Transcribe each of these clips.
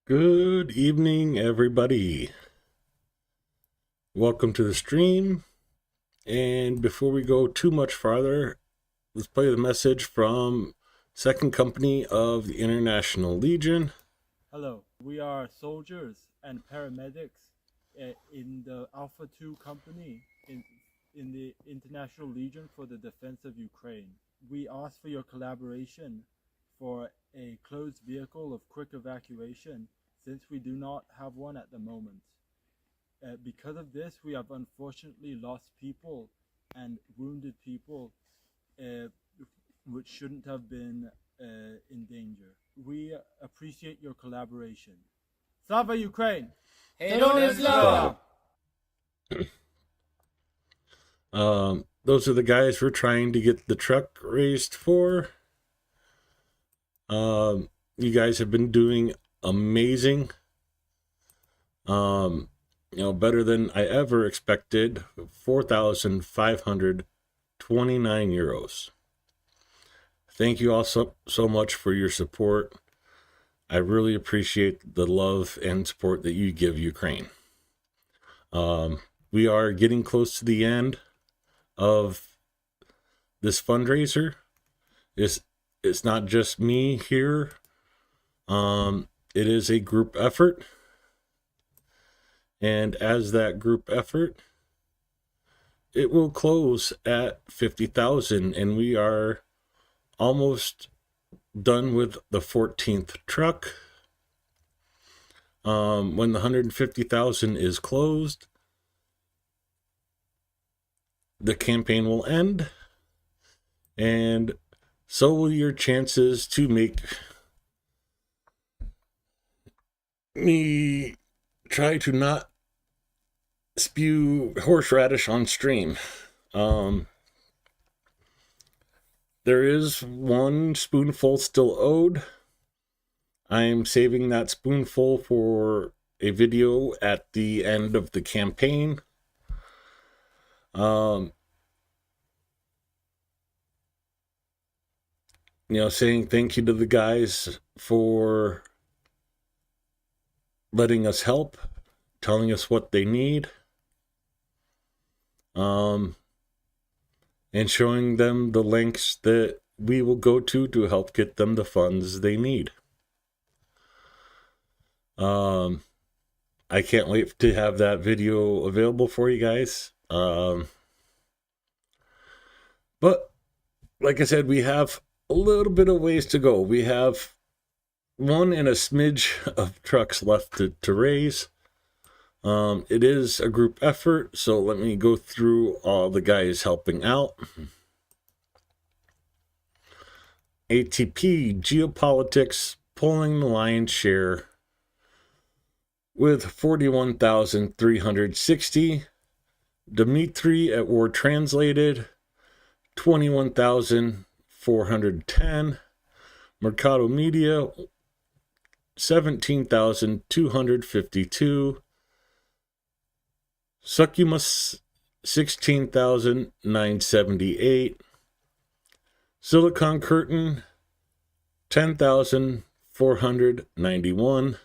Good evening, everybody. Welcome to the stream. And before we go too much farther, let's play the message from Second Company of the International Legion. Hello, we are soldiers and paramedics in the Alpha 2 Company in the International Legion for the Defense of Ukraine. We ask for your collaboration for a closed vehicle of quick evacuation, since we do not have one at the moment. Because of this, we have unfortunately lost people and wounded people which shouldn't have been in danger. We appreciate your collaboration. Slava Ukraine! Heroes Slava! Those are the guys we're trying to get the truck raised for. You guys have been doing amazing. Better than I ever expected. 4,529 euros. Thank you all so much for your support. I really appreciate the love and support that you give Ukraine. We are getting close to the end of this fundraiser. It's not just me here. It is a group effort. And as that group effort, it will close at 50,000, and we are almost done with the 14th truck. When the 150,000 is closed, the campaign will end, and so will your chances to make me try to not spew horseradish on stream. There is one spoonful still owed. I'm saving that spoonful for a video at the end of the campaign. Saying thank you to the guys for letting us help, telling us what they need, and showing them the links that we will go to help get them the funds they need. I can't wait to have that video available for you guys. But like I said, we have a little bit of ways to go. We have one and a smidge of trucks left to raise. It is a group effort, so let me go through all the guys helping out. ATP Geopolitics pulling the lion's share with 41,360. Dimitri at War Translated, 21,410. Mercado Media, 17,252. Succumus, 16,978. Silicon Curtain, 10,491.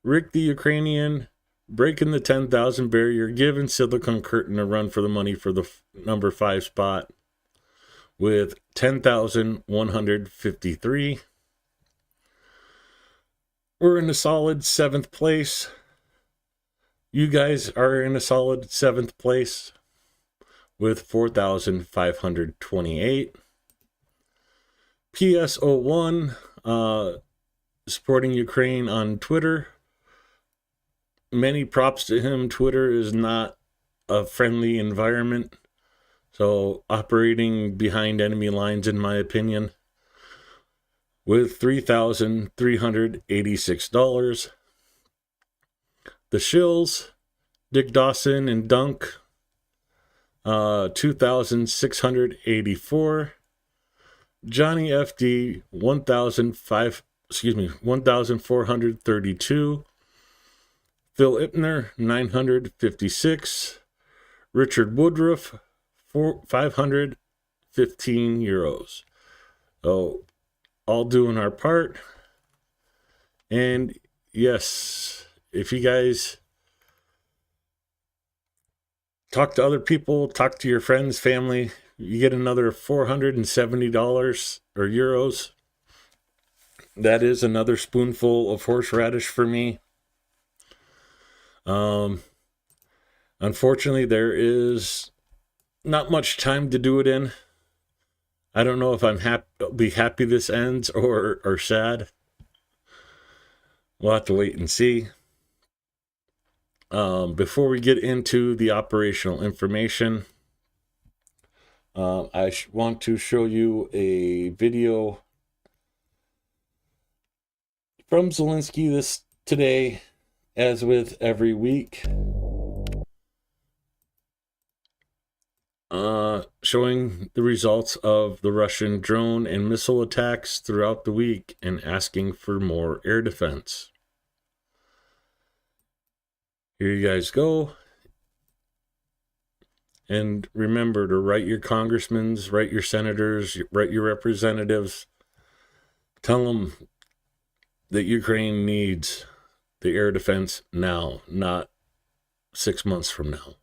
Rick the Ukrainian, breaking the 10,000 barrier, giving Silicon Curtain a run for the money for the number 5 spot with 10,153. We're in a solid 7th place. You guys are in a solid 7th place with 4,528. PSO1, supporting Ukraine on Twitter. Many props to him. Twitter is not a friendly environment, so operating behind enemy lines, in my opinion, with $3,386. The Shills, Dick Dawson and Dunk, 2,684. Johnny FD, 1,500. 1,432. Phil Ipner, 956. Richard Woodruff, 515 euros. So, all doing our part. And yes, if you guys talk to other people, talk to your friends, family, you get another $470 or euros. That is another spoonful of horseradish for me. Unfortunately, there is not much time to do it in. I don't know if I'll be happy this ends or sad. We'll have to wait and see. Before we get into the operational information, I want to show you a video from Zelensky today, as with every week, showing the results of the Russian drone and missile attacks throughout the week and asking for more air defense. Here you guys go. And remember to write your congressmen, write your senators, write your representatives. Tell them that Ukraine needs the air defense now, not 6 months from now.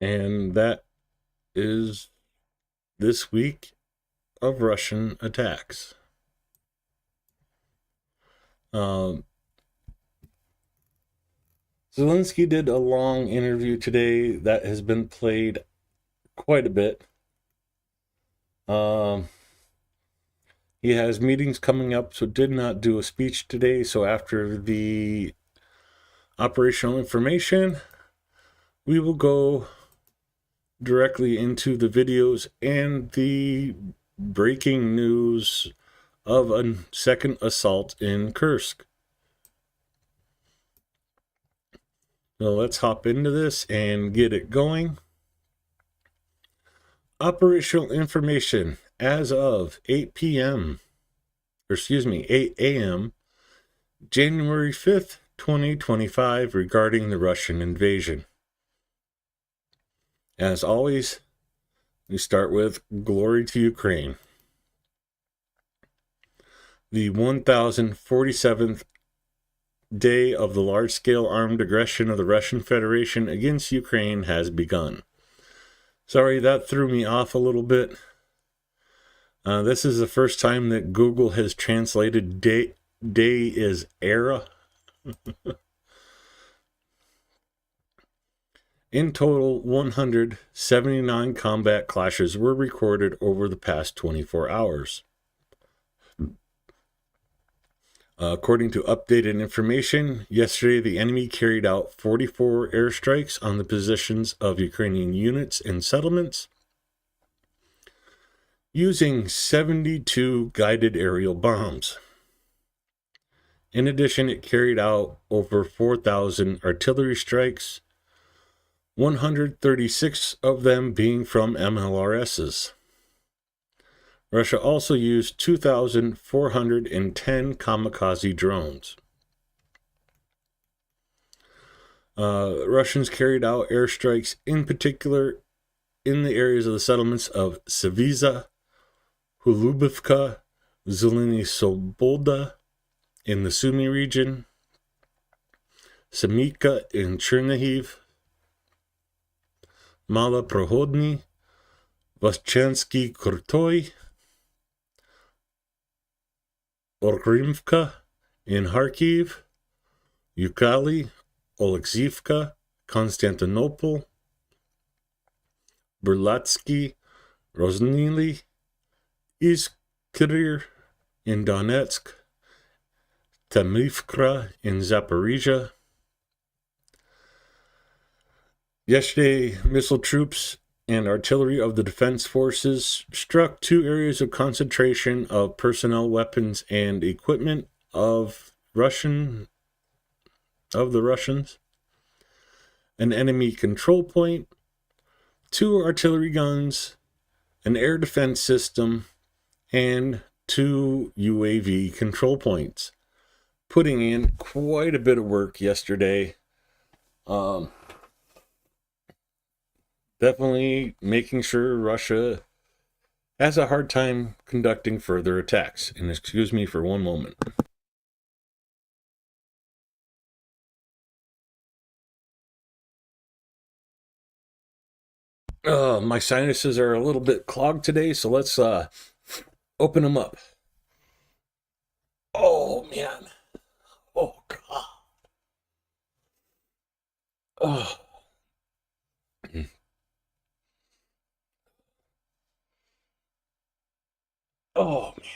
And that is this week of Russian attacks. Zelensky did a long interview today that has been played quite a bit. He has meetings coming up, so did not do a speech today. So after the operational information, we will go directly into the videos and the breaking news of a second assault in Kursk. So let's hop into this and get it going. Operational information as of 8 a.m., January 5th, 2025, regarding the Russian invasion. As always, we start with glory to Ukraine. The 1047th day of the large-scale armed aggression of the Russian Federation against Ukraine has begun. Sorry, that threw me off a little bit. This is the first time that Google has translated day as era. In total, 179 combat clashes were recorded over the past 24 hours. According to updated information, yesterday the enemy carried out 44 airstrikes on the positions of Ukrainian units and settlements, using 72 guided aerial bombs. In addition, it carried out over 4,000 artillery strikes, 136 of them being from MLRSs. Russia also used 2,410 kamikaze drones. Russians carried out airstrikes, in particular in the areas of the settlements of Saviza, Hulubivka, Zeleny Sobolda in the Sumy region, Semika in Chernihiv, Mala Prohodny, Voschensky Kurtoy, Orgrimka in Kharkiv, Yukali, Oleksivka, Constantinople, Berlatsky, Rosnili, Iskrir in Donetsk, Tamivkra in Zaporizhia. Yesterday, missile troops and artillery of the defense forces struck 2 areas of concentration of personnel, weapons, and equipment of the Russians, an enemy control point, 2 artillery guns, an air defense system, and 2 UAV control points, putting in quite a bit of work yesterday. Definitely making sure Russia has a hard time conducting further attacks. And excuse me for one moment. My sinuses are a little bit clogged today, so let's open them up. Oh, man. Oh, God. Oh. Oh, man.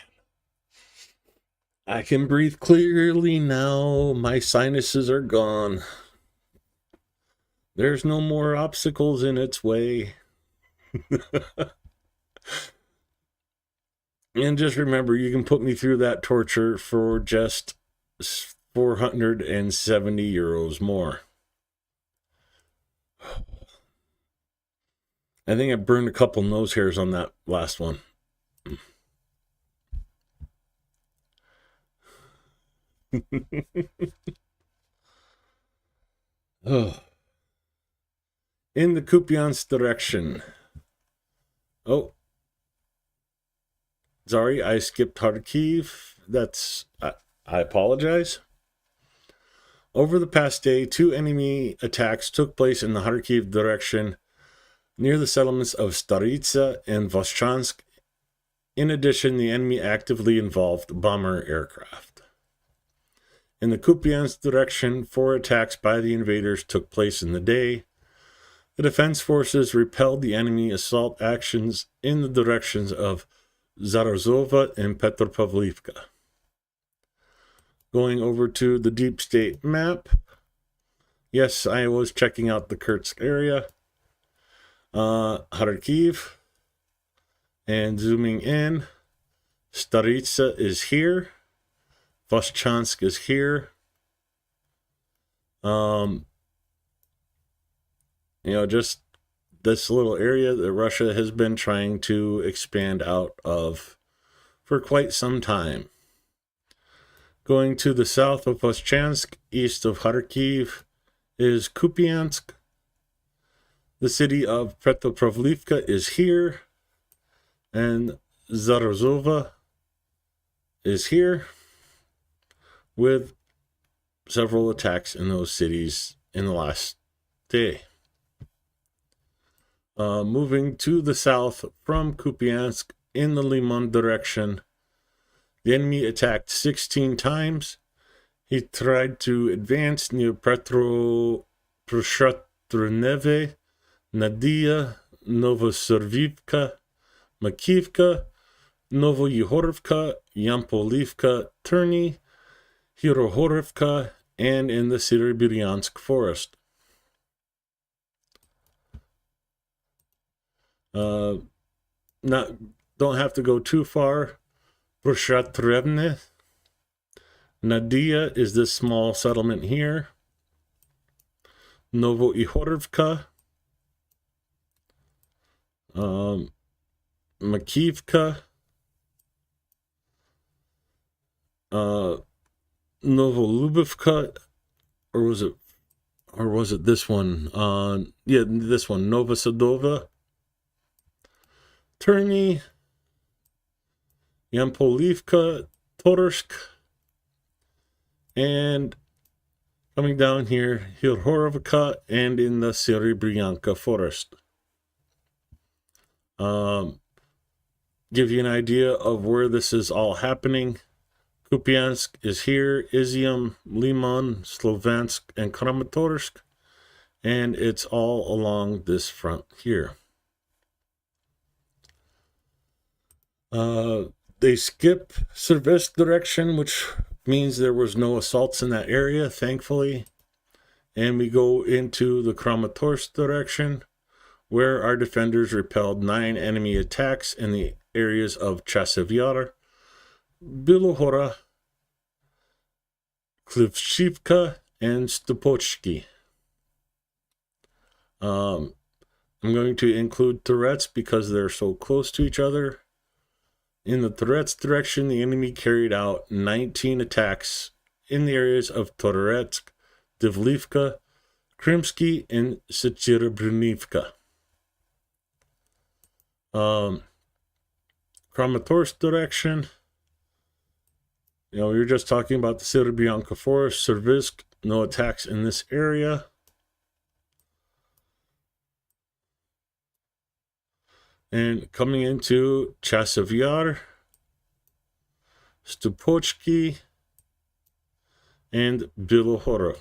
I can breathe clearly now. My sinuses are gone. There's no more obstacles in its way. And just remember, you can put me through that torture for just 470 euros more. I think I burned a couple nose hairs on that last one. Oh. In the Kupiansk direction. Oh. Sorry, I skipped Kharkiv. I apologize. Over the past day, 2 enemy attacks took place in the Kharkiv direction near the settlements of Staritsa and Voschansk. In addition, the enemy actively involved bomber aircraft. In the Kupiansk direction, 4 attacks by the invaders took place in the day. The defense forces repelled the enemy assault actions in the directions of Zarazova and Petropavlivka. Going over to the deep state map. Yes, I was checking out the Kursk area. Kharkiv. And zooming in. Staritsa is here. Voschansk is here. Just this little area that Russia has been trying to expand out of for quite some time. Going to the south of Voschansk, east of Kharkiv, is Kupiansk. The city of Petropavlivka is here. And Zarazova is here, with several attacks in those cities in the last day. Moving to the south from Kupiansk in the Limon direction, the enemy attacked 16 times. He tried to advance near Proshatroneve, Nadia, Novoservivka, Makivka, Novoyehorivka, Yampolivka, Terny, Hirohorivka, and in the Sibiryansk forest. Don't have to go too far. Proshatrevne. Nadia is this small settlement here. Novoihorivka. Makivka. Novolubivka, or was it this one? This one, Novosadova, Terny, Yampolivka, Torsk, and Coming down here, Hilhorovka and in the Serebryanka forest. Give you an idea of where this is all happening. Kupiansk is here, Izium, Liman, Slovansk, and Kramatorsk, and it's all along this front here. They skip Servisk direction, which means there was no assaults in that area, thankfully. And we go into the Kramatorsk direction, where our defenders repelled 9 enemy attacks in the areas of Chasiv Yar, Bilohora, Klivshivka, and Stupochki. I'm going to include turrets because they're so close to each other. In the turrets direction, the enemy carried out 19 attacks in the areas of Toretsk, Divlivka, Krimsky, and Secherebrunivka. Kramatorsk direction, we were just talking about the Serebryanka forest, Servisk, no attacks in this area. And coming into Chasiv Yar, Stupochki, and Bilohora.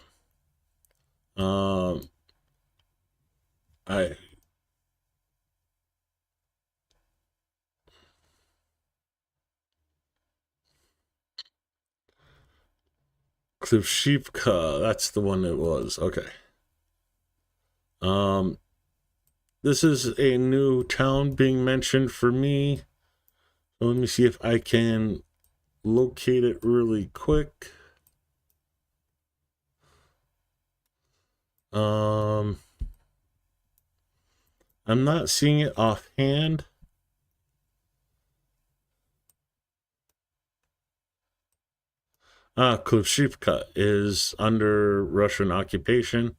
Klivshivka, that's the one it was. Okay. This is a new town being mentioned for me. So let me see if I can locate it really quick. I'm not seeing it offhand. Klivshivka is under Russian occupation.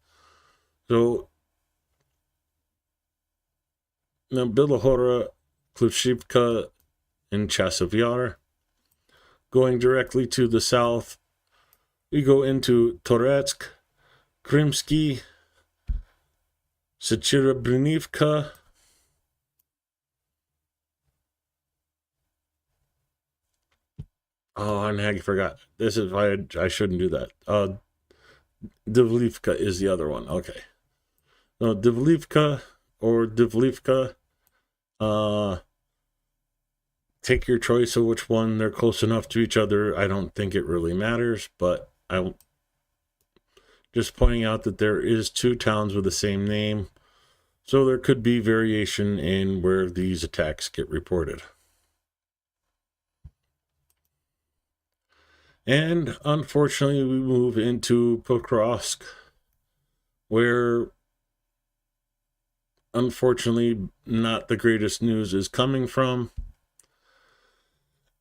So now Bilohora, Klivshivka, and Chasiv Yar. Going directly to the south, we go into Toretsk, Krimsky, Secherebrunivka, and I forgot. This is why I shouldn't do that. Divlivka is the other one. Okay. No, Divlivka or Divlivka. Take your choice of which one. They're close enough to each other. I don't think it really matters, but I'm just pointing out that there is 2 towns with the same name. So there could be variation in where these attacks get reported. And unfortunately, we move into Pokrovsk, where unfortunately not the greatest news is coming from.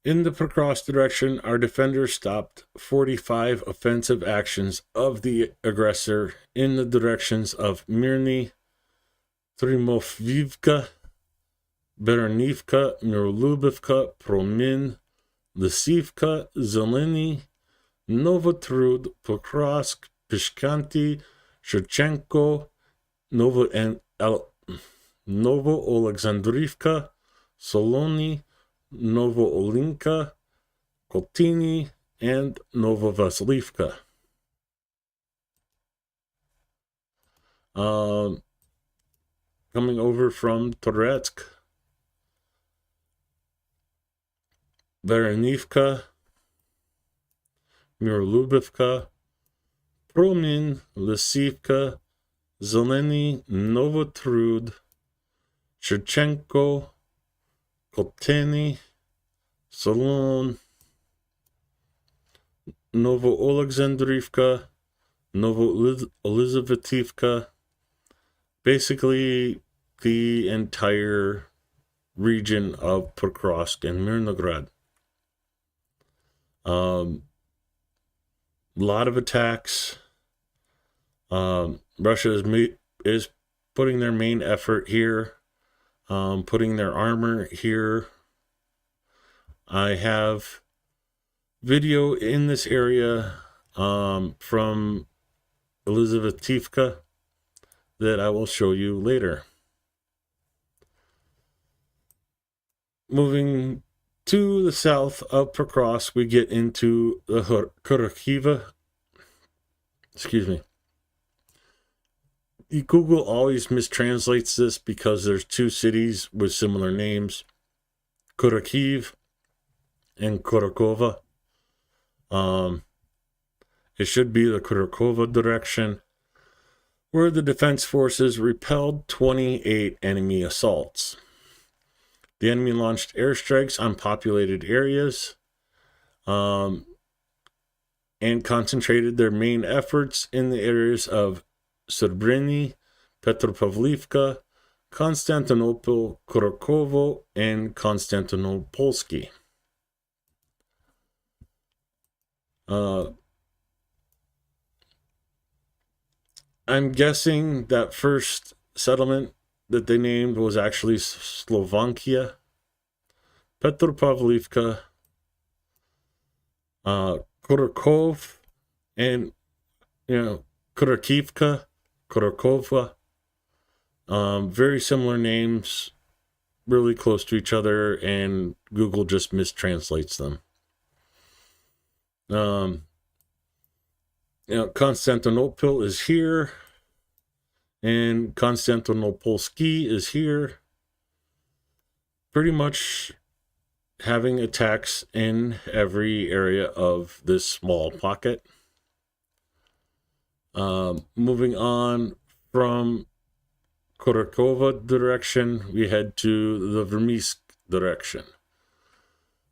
In the Pokrovsk direction, our defenders stopped 45 offensive actions of the aggressor in the directions of Mirny, Trimovivka, Beranivka, Mirolubivka, Promin, Lysivka, Zeleny, Novotrud, Pokrovsk, Pishkanti, Shevchenko, Novo-Alexandrivka, Solony, Novo-Olinka, Koltini, and Novovasilivka. Coming over from Toretsk, Beranivka, Mirolubivka, Promin, Lysivka, Zeleny, Novotrud, Shevchenko, Kolteni, Solon, Novo-Alexandrivka, Novo-Elizavetivka, basically the entire region of Pokrovsk and Mirnograd. Lot of attacks. Russia is putting their main effort here, putting their armor here. I have video in this area from Elizabethivka that I will show you later. Moving to the south up across, we get into the Kurakiva. Excuse me. Google always mistranslates this because there's two cities with similar names, Kurakiv and Kurakova. It should be the Kurakova direction, where the defense forces repelled 28 enemy assaults. The enemy launched airstrikes on populated areas and concentrated their main efforts in the areas of Srbreni, Petropavlivka, Constantinople, Kurakovo, and Konstantinopolski. I'm guessing that first settlement that they named was actually Slovakia, Petropavlivka, Kurakov, and Kurakivka, Kurakova. Very similar names, really close to each other, and Google just mistranslates them. Constantinople is here, and Konstantinopolski is here. Pretty much having attacks in every area of this small pocket. Moving on from Kurakova direction, we head to the Vermisk direction,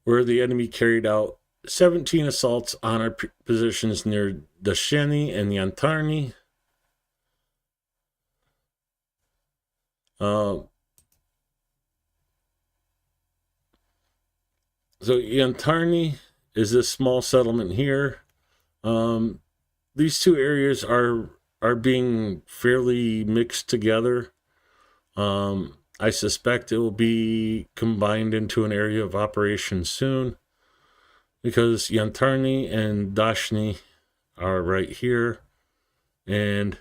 where the enemy carried out 17 assaults on our positions near Dasheni and Yantarny. So Yantarny is this small settlement here. These two areas are being fairly mixed together. I suspect it will be combined into an area of operation soon, because Yantarny and Dashni are right here, and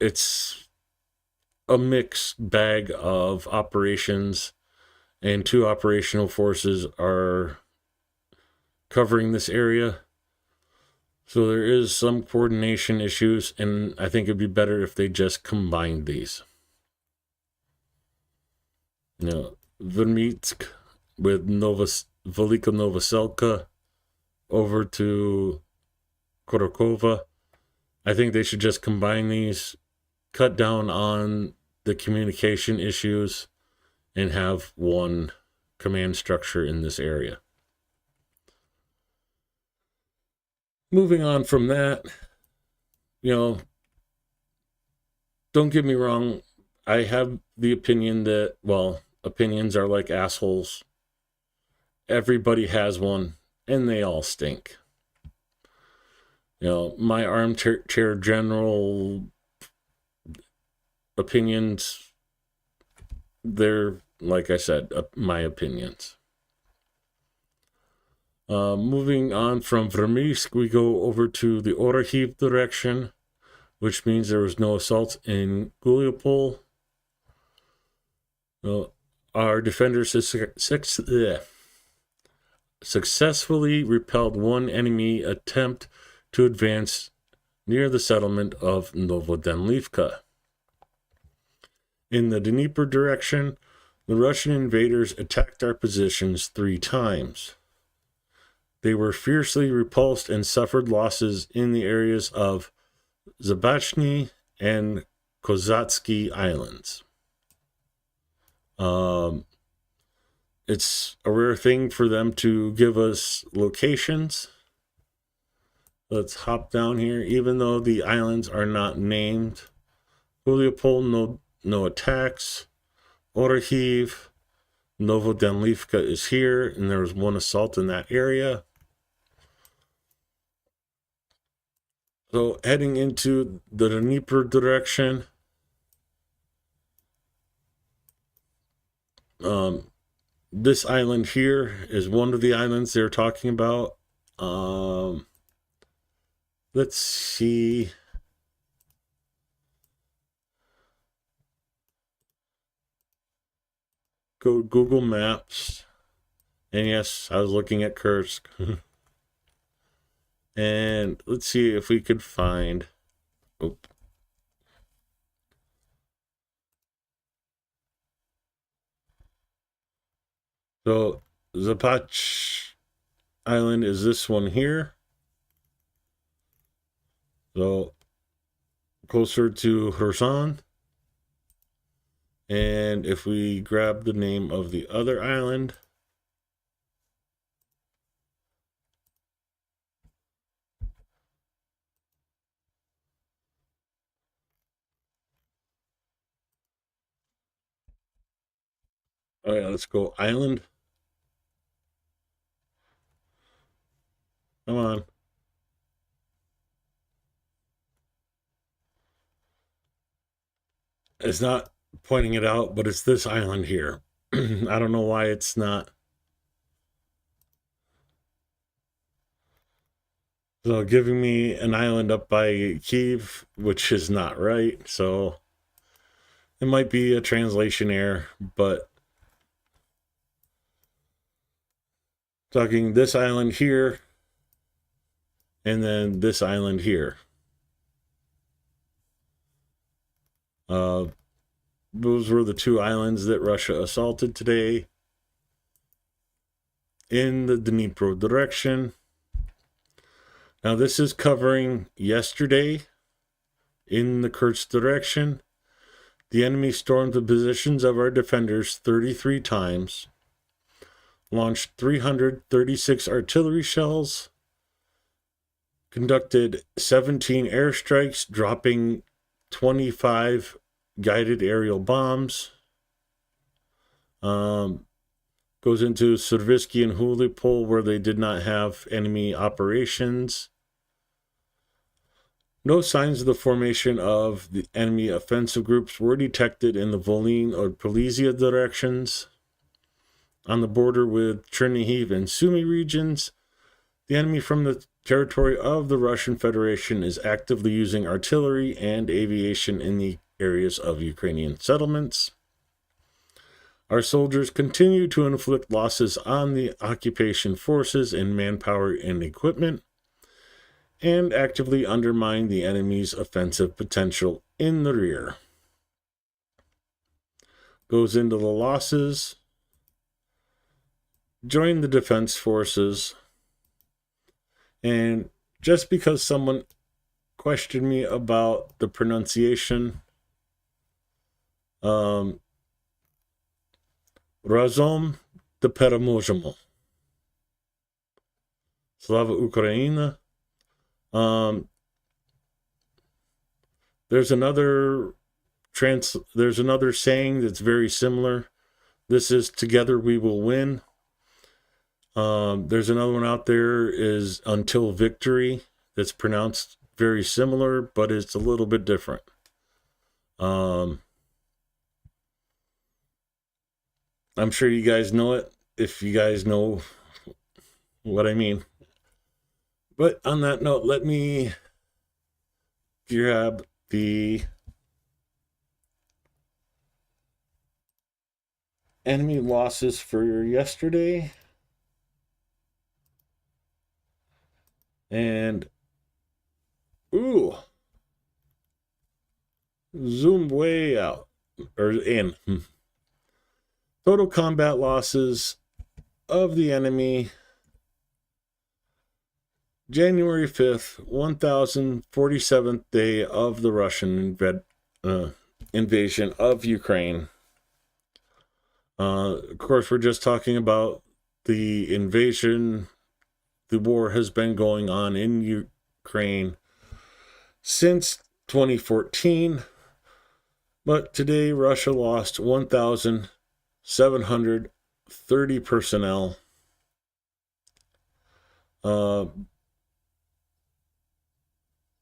it's a mixed bag of operations, and two operational forces are covering this area. So there is some coordination issues, and I think it'd be better if they just combined these. Vermitsk with Velika Novoselka over to Kurakova. I think they should just combine these, cut down on the communication issues, and have one command structure in this area. Moving on from that, don't get me wrong, I have the opinion that, opinions are like assholes. Everybody has one, and they all stink. My armchair general opinions, they're, like I said, my opinions. Moving on from Vermisk, we go over to the Orahiv direction, which means there was no assaults in Guliopol. Our defenders successfully repelled one enemy attempt to advance near the settlement of Novodenlivka. In the Dnieper direction, the Russian invaders attacked our positions 3 times. They were fiercely repulsed and suffered losses in the areas of Zabachny and Kozatsky Islands. It's a rare thing for them to give us locations. Let's hop down here. Even though the islands are not named, Guliopol, no attacks. Orahiv, Novodenlivka is here, and there was one assault in that area. So heading into the Dnieper direction, this island here is one of the islands they're talking about. let's see. Go Google Maps. And yes, I was looking at Kursk. And let's see if we could find. Oh. So Zapach Island is this one here. So closer to Kherson. And if we grab the name of the other island, oh yeah, let's go island. Come on. It's not pointing it out, but it's this island here. I don't know why it's not. So giving me an island up by Kiev, which is not right. So it might be a translation error, but talking this island here and then this island here. Those were the two islands that Russia assaulted today in the Dnipro direction. Now this is covering yesterday in the Kursk direction. The enemy stormed the positions of our defenders 33 times, launched 336 artillery shells, conducted 17 airstrikes, dropping 25 guided aerial bombs. Goes into Serviski and Hulipol, where they did not have enemy operations. No signs of the formation of the enemy offensive groups were detected in the Volyn or Polizia directions. On the border with Chernihiv and Sumy regions, the enemy from the territory of the Russian Federation is actively using artillery and aviation in the areas of Ukrainian settlements. Our soldiers continue to inflict losses on the occupation forces in manpower and equipment, and actively undermine the enemy's offensive potential in the rear. Goes into the losses. Join the defense forces. And just because someone questioned me about the pronunciation, Razom de Переможемо. Slava Ukraina. There's another saying that's very similar. This is together we will win. There's another one out there is until victory that's pronounced very similar, but it's a little bit different. I'm sure you guys know it if you guys know what I mean. But on that note, let me grab the enemy losses for yesterday. And, zoom way out, or in. Total combat losses of the enemy, January 5th, 1047th day of the Russian invasion of Ukraine. Of course, we're just talking about the invasion. The war has been going on in Ukraine since 2014. But today, Russia lost 1,730 personnel.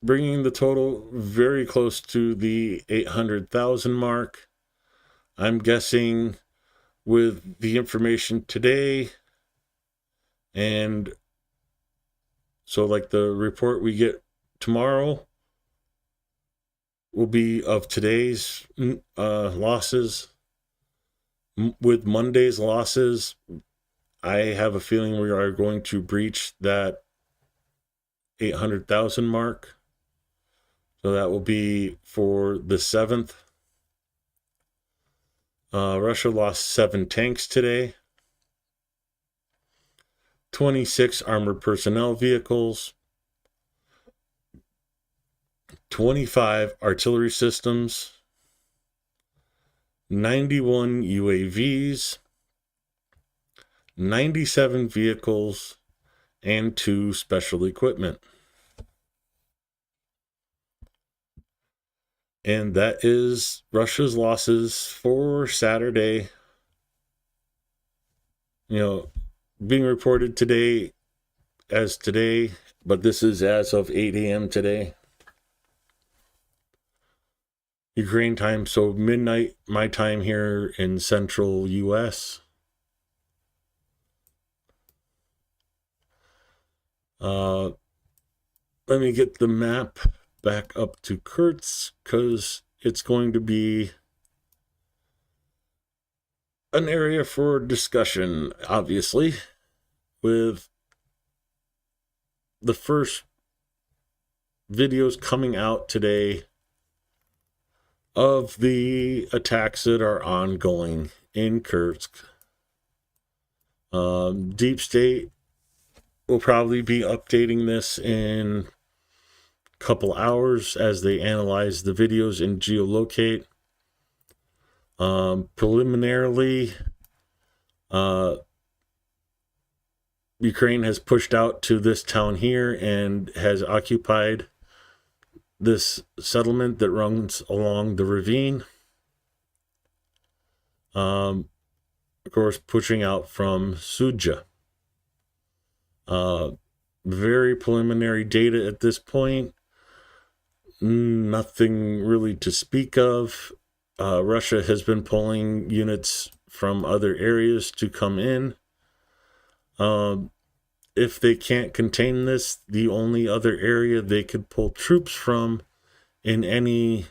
Bringing the total very close to the 800,000 mark. I'm guessing with the information today, and so like the report we get tomorrow will be of today's losses. With Monday's losses, I have a feeling we are going to breach that 800,000 mark. So that will be for the 7th. Russia lost 7 tanks today, 26 armored personnel vehicles, 25 artillery systems, 91 UAVs, 97 vehicles, and 2 special equipment. And that is Russia's losses for Saturday. Being reported today as today, but this is as of 8 a.m. today. Ukraine time, so midnight my time here in central U.S. Let me get the map back up to Kurtz, because it's going to be an area for discussion, obviously, with the first videos coming out today of the attacks that are ongoing in Kursk. Deep State will probably be updating this in a couple hours as they analyze the videos and geolocate. Preliminarily, Ukraine has pushed out to this town here and has occupied this settlement that runs along the ravine. Of course, pushing out from Suja. Very preliminary data at this point. Nothing really to speak of. Russia has been pulling units from other areas to come in. If they can't contain this, the only other area they could pull troops from in any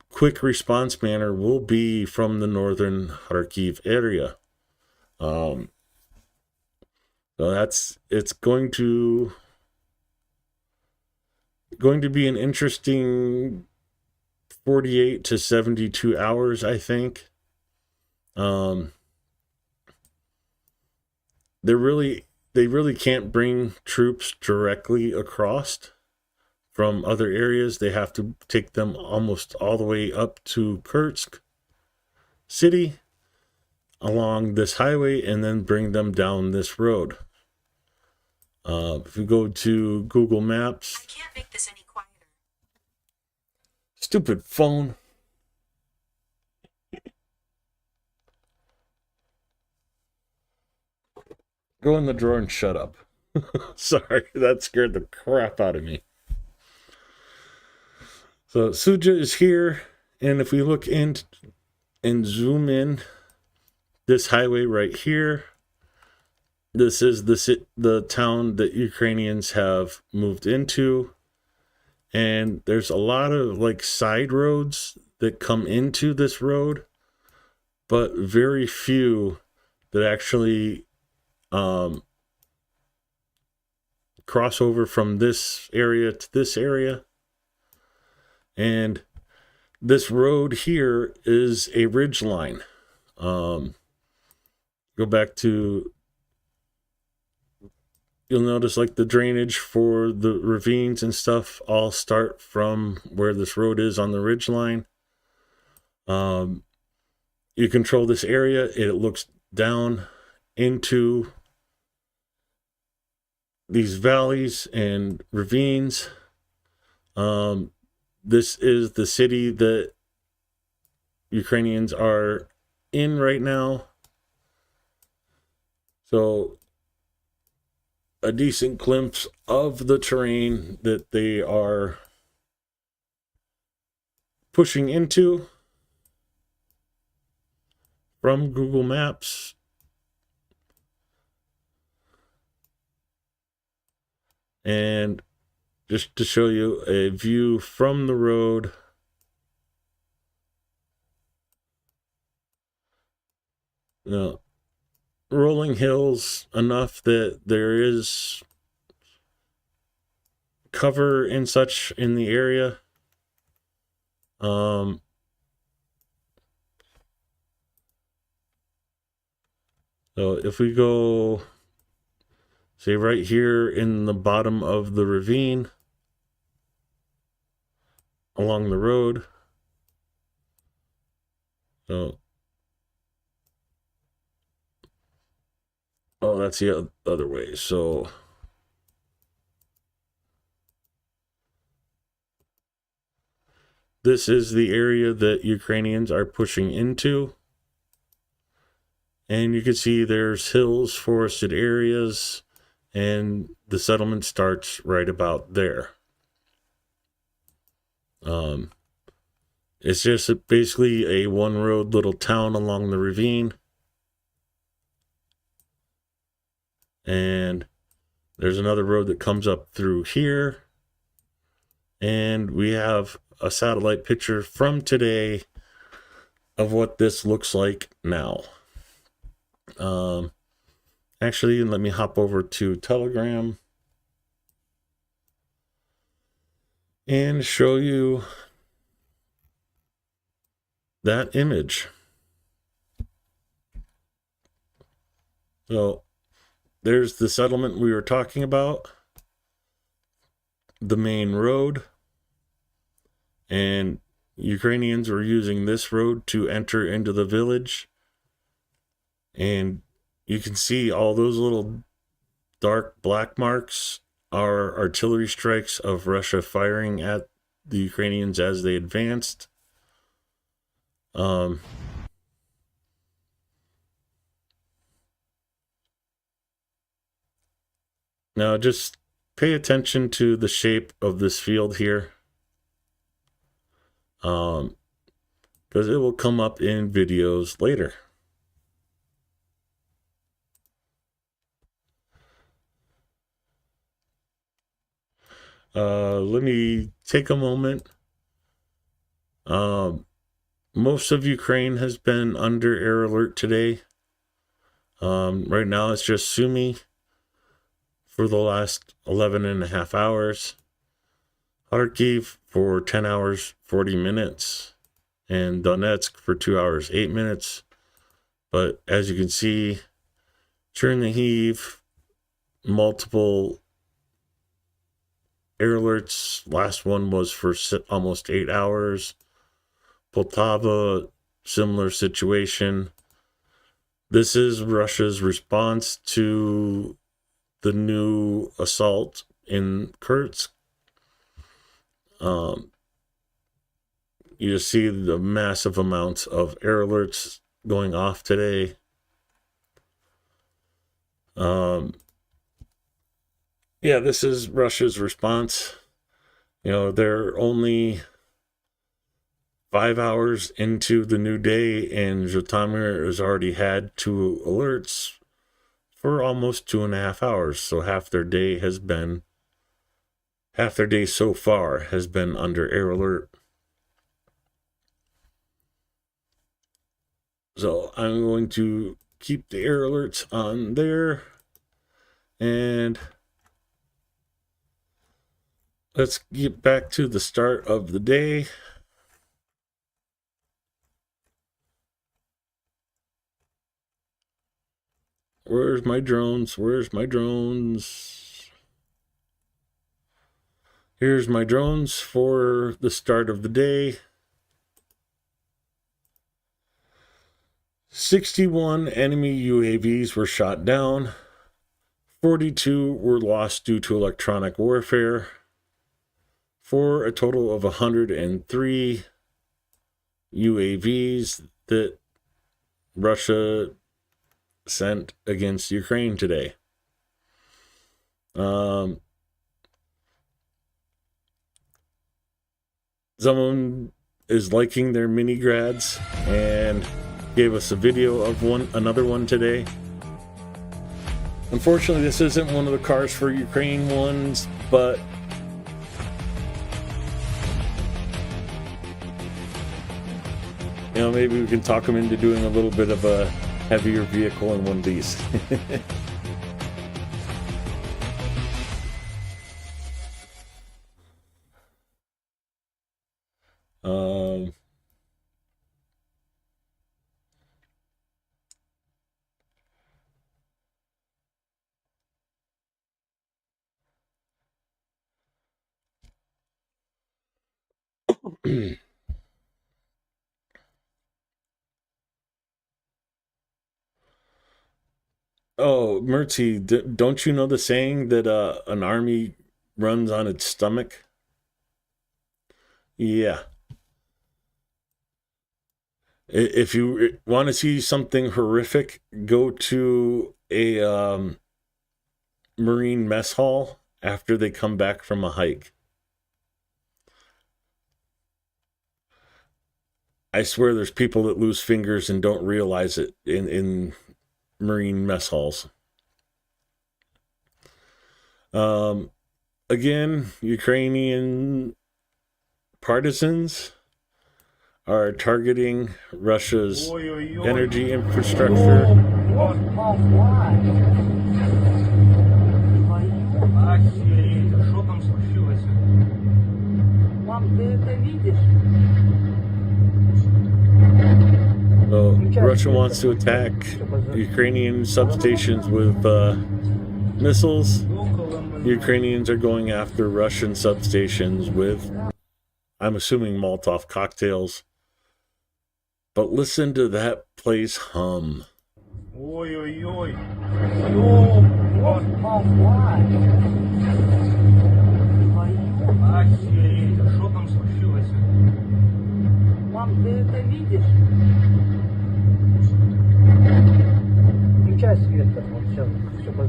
quick response manner will be from the northern Kharkiv area. So it's going to be an interesting 48 to 72 hours, I think. They really can't bring troops directly across from other areas. They have to take them almost all the way up to Kursk city along this highway and then bring them down this road. If you go to Google Maps, I can't make this any quieter. Stupid phone. Go in the drawer and shut up. Sorry, that scared the crap out of me. So Suja is here, and if we look in and zoom in, this highway right here, this is the town that Ukrainians have moved into, and there's a lot of like side roads that come into this road, but very few that actually cross over from this area to this area. And this road here is a ridge line. Go back to, you'll notice like the drainage for the ravines and stuff all start from where this road is on the ridge line. You control this area, it looks down into these valleys and ravines. This is the city that Ukrainians are in right now. So a decent glimpse of the terrain that they are pushing into from Google Maps. And just to show you a view from the road, rolling hills enough that there is cover and such in the area. So if we go, say, right here in the bottom of the ravine along the road. So, oh, that's the other way. So, this is the area that Ukrainians are pushing into. And you can see there's hills, forested areas, and the settlement starts right about there. It's just basically a one-road little town along the ravine. And there's another road that comes up through here. And we have a satellite picture from today of what this looks like now. Actually, let me hop over to Telegram and show you that image. So there's the settlement we were talking about, the main road, and Ukrainians were using this road to enter into the village. And you can see all those little dark black marks are artillery strikes of Russia firing at the Ukrainians as they advanced. Now just pay attention to the shape of this field here, because it will come up in videos later. Let me take a moment. Most of Ukraine has been under air alert today. Right now it's just Sumy for the last 11 and a half hours. Kharkiv for 10 hours, 40 minutes. And Donetsk for 2 hours, 8 minutes. But as you can see, Chernihiv, multiple air alerts. Last one was for almost 8 hours. Poltava, similar situation. This is Russia's response to the new assault in Kursk. You see the massive amounts of air alerts going off today. Yeah, this is Russia's response. They're only 5 hours into the new day, and Zhytomyr has already had 2 alerts for almost 2.5 hours. So half their day so far has been under air alert. So I'm going to keep the air alerts on there, and let's get back to the start of the day. Where's my drones? Where's my drones? Here's my drones for the start of the day. 61 enemy UAVs were shot down. 42 were lost due to electronic warfare, for a total of 103 UAVs that Russia sent against Ukraine today. Someone is liking their mini grads and gave us a video of another one today. Unfortunately, this isn't one of the cars for Ukraine ones, but you know, maybe we can talk them into doing a little bit of a heavier vehicle in one of these. um, oh, Mertzi, don't you know the saying that an army runs on its stomach? Yeah. If you want to see something horrific, go to a Marine mess hall after they come back from a hike. I swear there's people that lose fingers and don't realize it in Marine mess halls. Again, Ukrainian partisans are targeting Russia's energy infrastructure. So Russia wants to attack Ukrainian substations with missiles. Ukrainians are going after Russian substations with, I'm assuming, Molotov cocktails. But listen to that place hum. Ой-ой-ой. Охереть, что там случилось? Мам, ты это видишь? Включай свет, вот сейчас, чтобы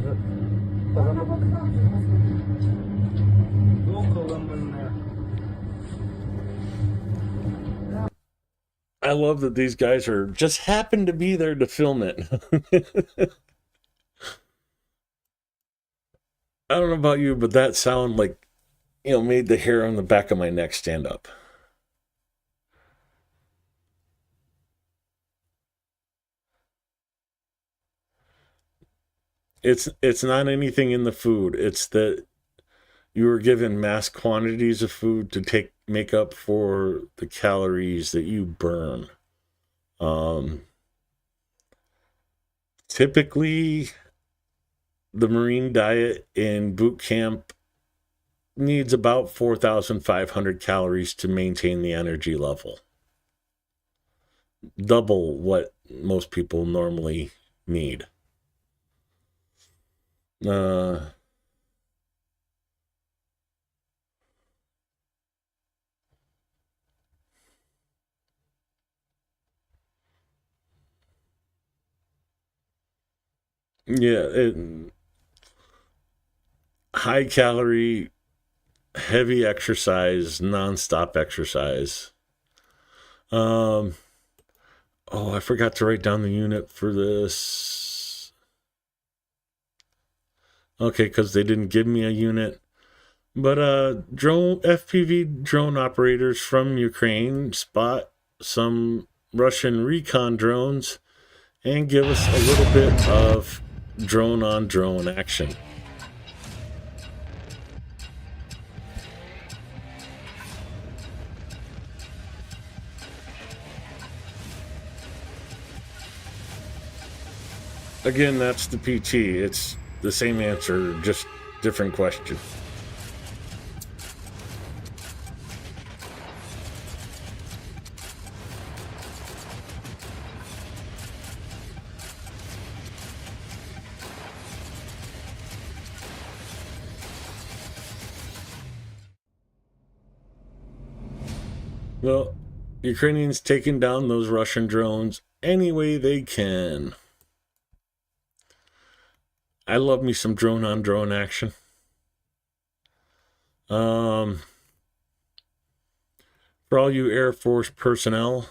около меня. I love that these guys are just happen to be there to film it. I don't know about you, but that sound like, you know, made the hair on the back of my neck stand up. It's not anything in the food. It's that you were given mass quantities of food to make up for the calories that you burn. Typically, the Marine diet in boot camp needs about 4,500 calories to maintain the energy level. Double what most people normally need. Yeah, high calorie, heavy exercise, nonstop exercise. Oh, I forgot to write down the unit for this. Okay, because they didn't give me a unit. But FPV drone operators from Ukraine spot some Russian recon drones and give us a little bit of drone-on-drone action. Again, that's the PT. It's the same answer, just different question. Well, Ukrainians taking down those Russian drones any way they can. I love me some drone-on-drone action. For all you Air Force personnel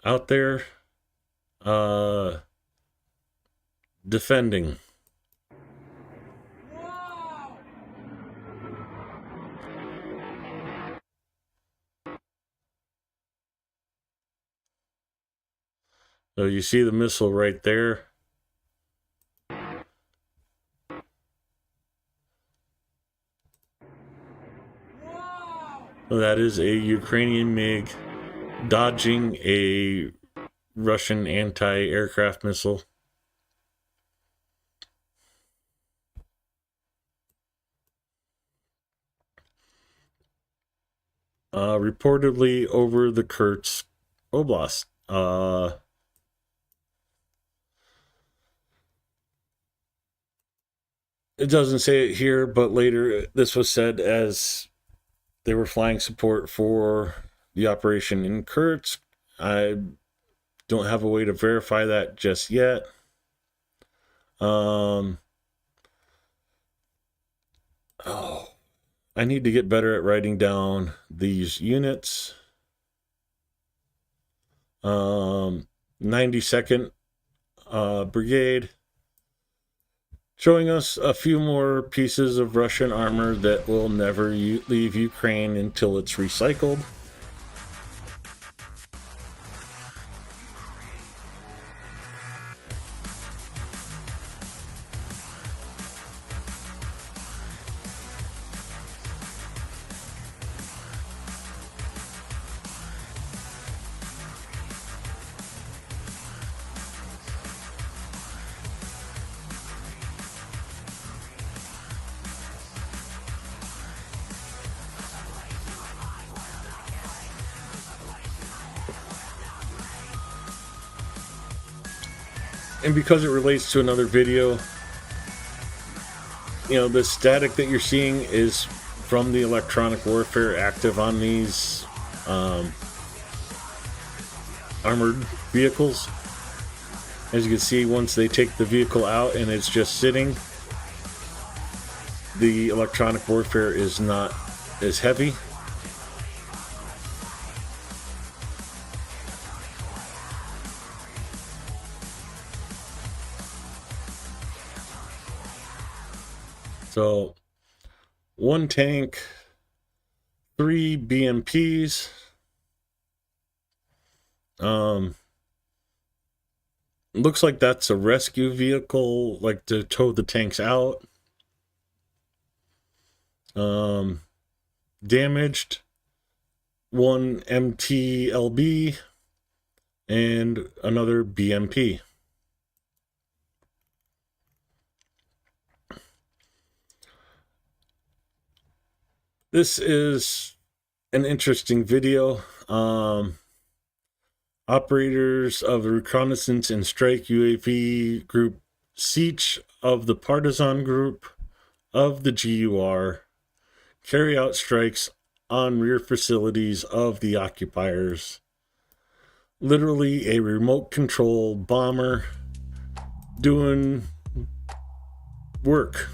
out there, defending. So you see the missile right there. So that is a Ukrainian MiG dodging a Russian anti-aircraft missile. Reportedly over the Kursk Oblast. It doesn't say it here, but later this was said as they were flying support for the operation in Kursk. I don't have a way to verify that just yet. I need to get better at writing down these units. 92nd Brigade, showing us a few more pieces of Russian armor that will never leave Ukraine until it's recycled. And because it relates to another video, you know, the static that you're seeing is from the electronic warfare active on these armored vehicles. As you can see, once they take the vehicle out and it's just sitting, the electronic warfare is not as heavy. So, 1 tank, 3 BMPs. Looks like that's a rescue vehicle, like to tow the tanks out. Damaged 1 MTLB and another BMP. This is an interesting video. Operators of the Reconnaissance and Strike UAV Group Siege of the Partisan Group of the GUR carry out strikes on rear facilities of the occupiers. Literally a remote-controlled bomber doing work.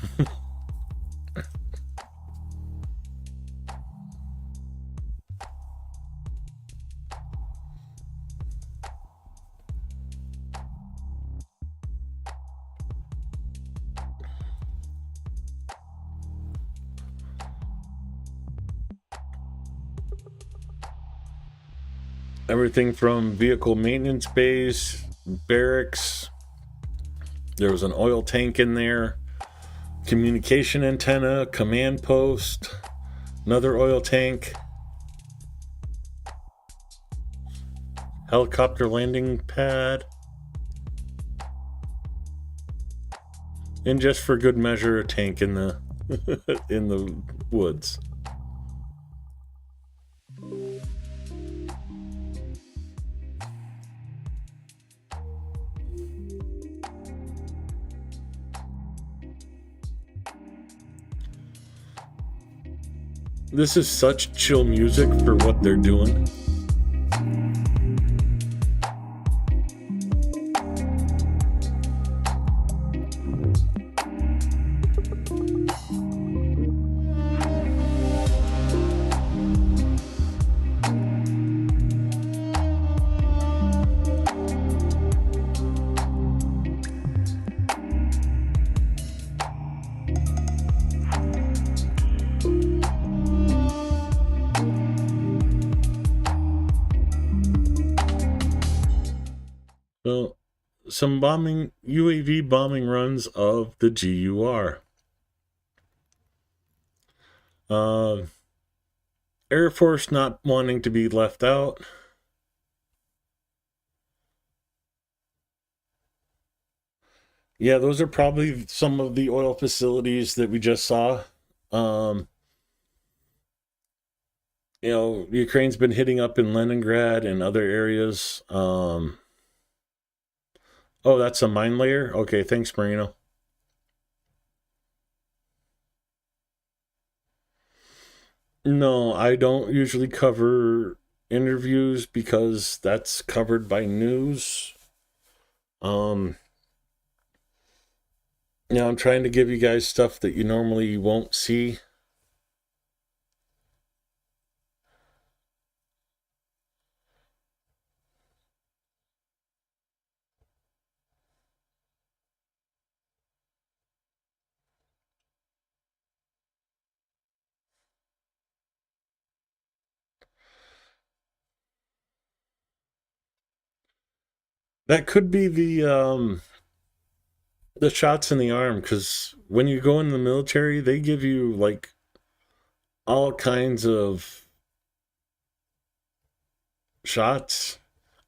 Everything from vehicle maintenance bays, barracks. There was an oil tank in there, communication antenna, command post, another oil tank, helicopter landing pad, and just for good measure, a tank in the in the woods. This is such chill music for what they're doing. So, some UAV bombing runs of the GUR. Air Force not wanting to be left out. Yeah, those are probably some of the oil facilities that we just saw. Ukraine's been hitting up in Leningrad and other areas. Oh, that's a mine layer? Okay, thanks, Marino. No, I don't usually cover interviews because that's covered by news. I'm trying to give you guys stuff that you normally won't see. That could be the shots in the arm, because when you go in the military, they give you like all kinds of shots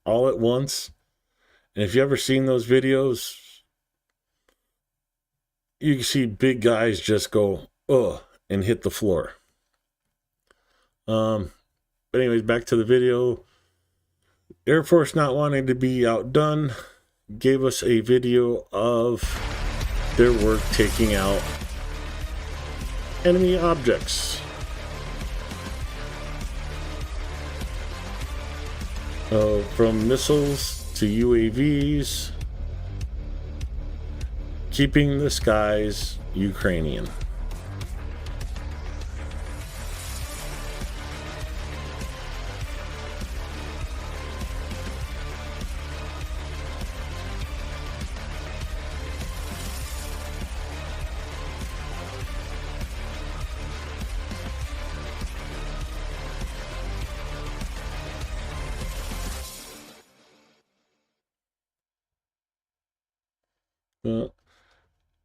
all at once. And if you ever seen those videos, you can see big guys just go ugh and hit the floor. But anyways, back to the video. Air Force not wanting to be outdone gave us a video of their work taking out enemy objects. From missiles to UAVs, keeping the skies Ukrainian.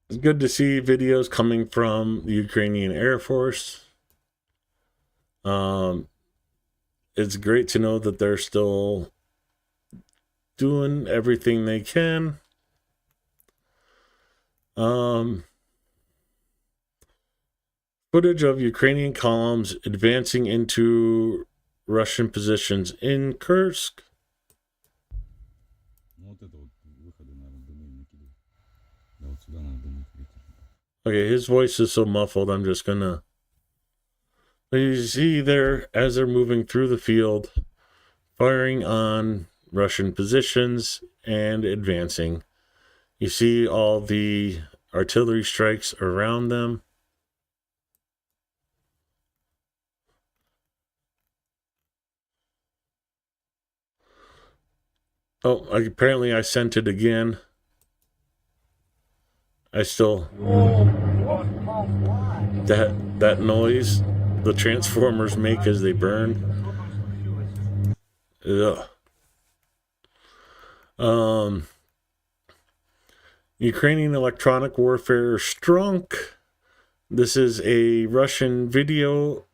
It's good to see videos coming from the Ukrainian Air Force. It's great to know that they're still doing everything they can. Footage of Ukrainian columns advancing into Russian positions in Kursk. Okay, his voice is so muffled, I'm just gonna... You see there, as they're moving through the field, firing on Russian positions and advancing. You see all the artillery strikes around them. Oh, apparently I sent it again. I still... That noise the transformers make as they burn. Ugh. Ukrainian electronic warfare strunk. This is a Russian video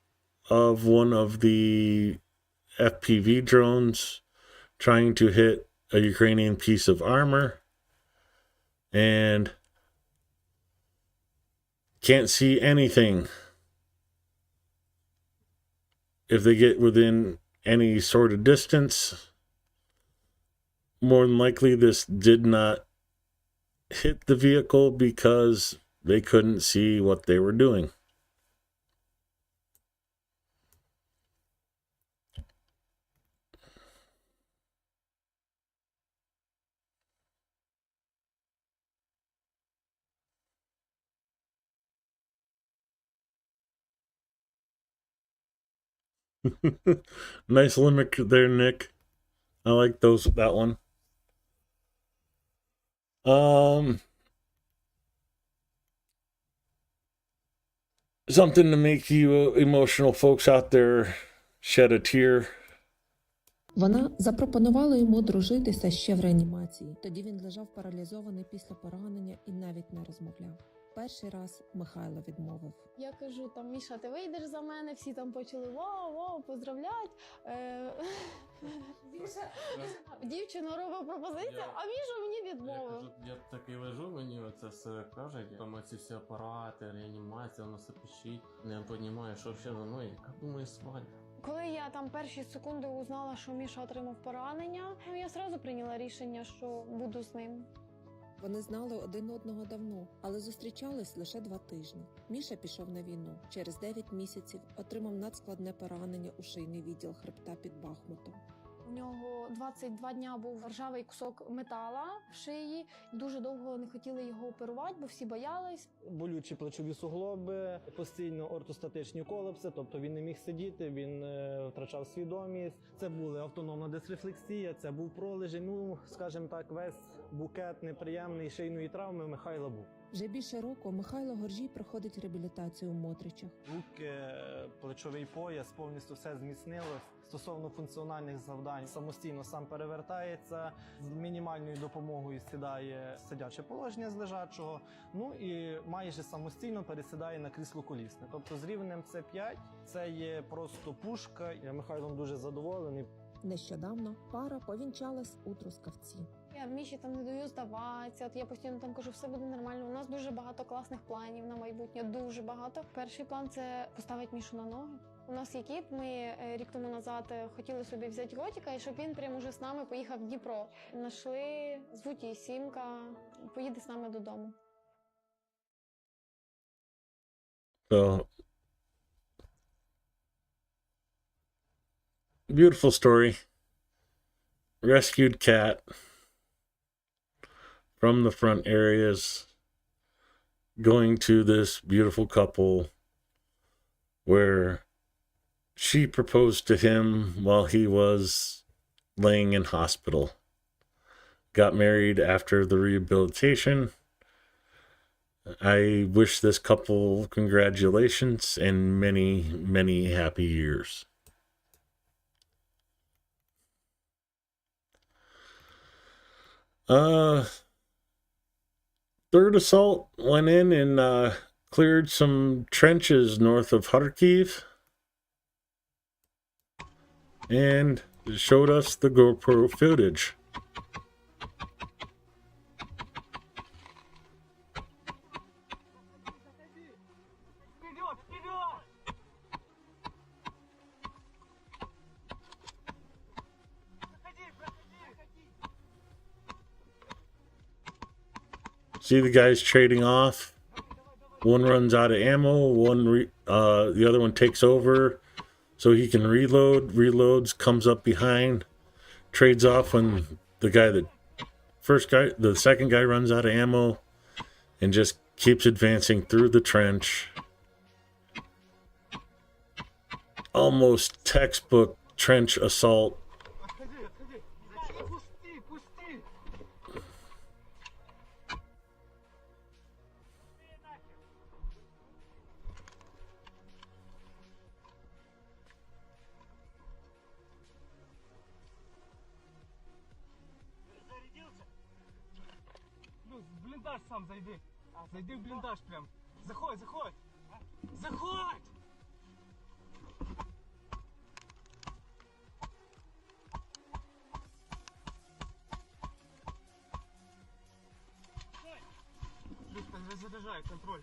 of one of the FPV drones trying to hit a Ukrainian piece of armor. And can't see anything. If they get within any sort of distance, more than likely this did not hit the vehicle because they couldn't see what they were doing. Nice limerick there, Nick. I like that one. Something to make you emotional folks out there shed a tear. Вона запропонувала йому дружитися ще в реанімації. Тоді він лежав паралізований після поранення і навіть не розмовляв. Перший раз Михайло відмовив. Я кажу, там, Міша, ти вийдеш за мене, всі там почали вау, поздравлять. Дівчина робить пропозицію, а Міша мені відмовив. Я так і лежу, мені оце все кажуть, там оці всі апарати, реанімація, воно все пищить. Не розумію, що ще за мною, яка думаю, свадьба. Коли я там перші секунди узнала, що Міша отримав поранення, я одразу прийняла рішення, що буду з ним. Вони знали один одного давно, але зустрічались лише 2 тижні. Міша пішов на війну. Через 9 місяців отримав надскладне поранення у шийний відділ хребта під Бахмутом. У нього 22 дня був ржавий кусок метала в шиї. Дуже довго не хотіли його оперувати, бо всі боялись. Болючі плечові суглоби, постійно ортостатичні колапси, тобто він не міг сидіти, він втрачав свідомість. Це була автономна дисрефлексія, це був пролежень, скажімо так, весь букет неприємний шийної травми Михайла був. Вже більше року Михайло Горжій проходить реабілітацію у Мотричах. Руки, плечовий пояс, повністю все зміцнилось. Стосовно функціональних завдань, самостійно сам перевертається, з мінімальною допомогою сідає в сидяче положення з лежачого, і майже самостійно пересідає на крісло колісне. Тобто з рівнем С5 це є просто пушка. Я Михайлом дуже задоволений. Нещодавно пара повінчалась у Трускавці. Я Міші там не даю здаватися. Я постійно там кажу, все буде нормально. У нас дуже багато класних планів на майбутнє, дуже багато. Перший план – це поставити Мішу на ноги. У нас є кіт, ми рік тому назад хотіли собі взяти котика, і щоб він прямо уже з нами поїхав в Дніпро. Нашли, звуть її Сімка, поїде з нами додому. So, beautiful story. Rescued cat from the front areas, going to this beautiful couple where she proposed to him while he was laying in hospital. Got married after the rehabilitation. I wish this couple congratulations and many, many happy years. Third assault went in and cleared some trenches north of Kharkiv and showed us the GoPro footage. See the guys trading off. One runs out of ammo. The other one takes over so he can reload. Reloads, comes up behind, trades off when the second guy runs out of ammo, and just keeps advancing through the trench. Almost textbook trench assault. В бліндаж сам зайди. Зайди в бліндаж прям. Заходь, заходь. Заходь! Заряджай, контроль.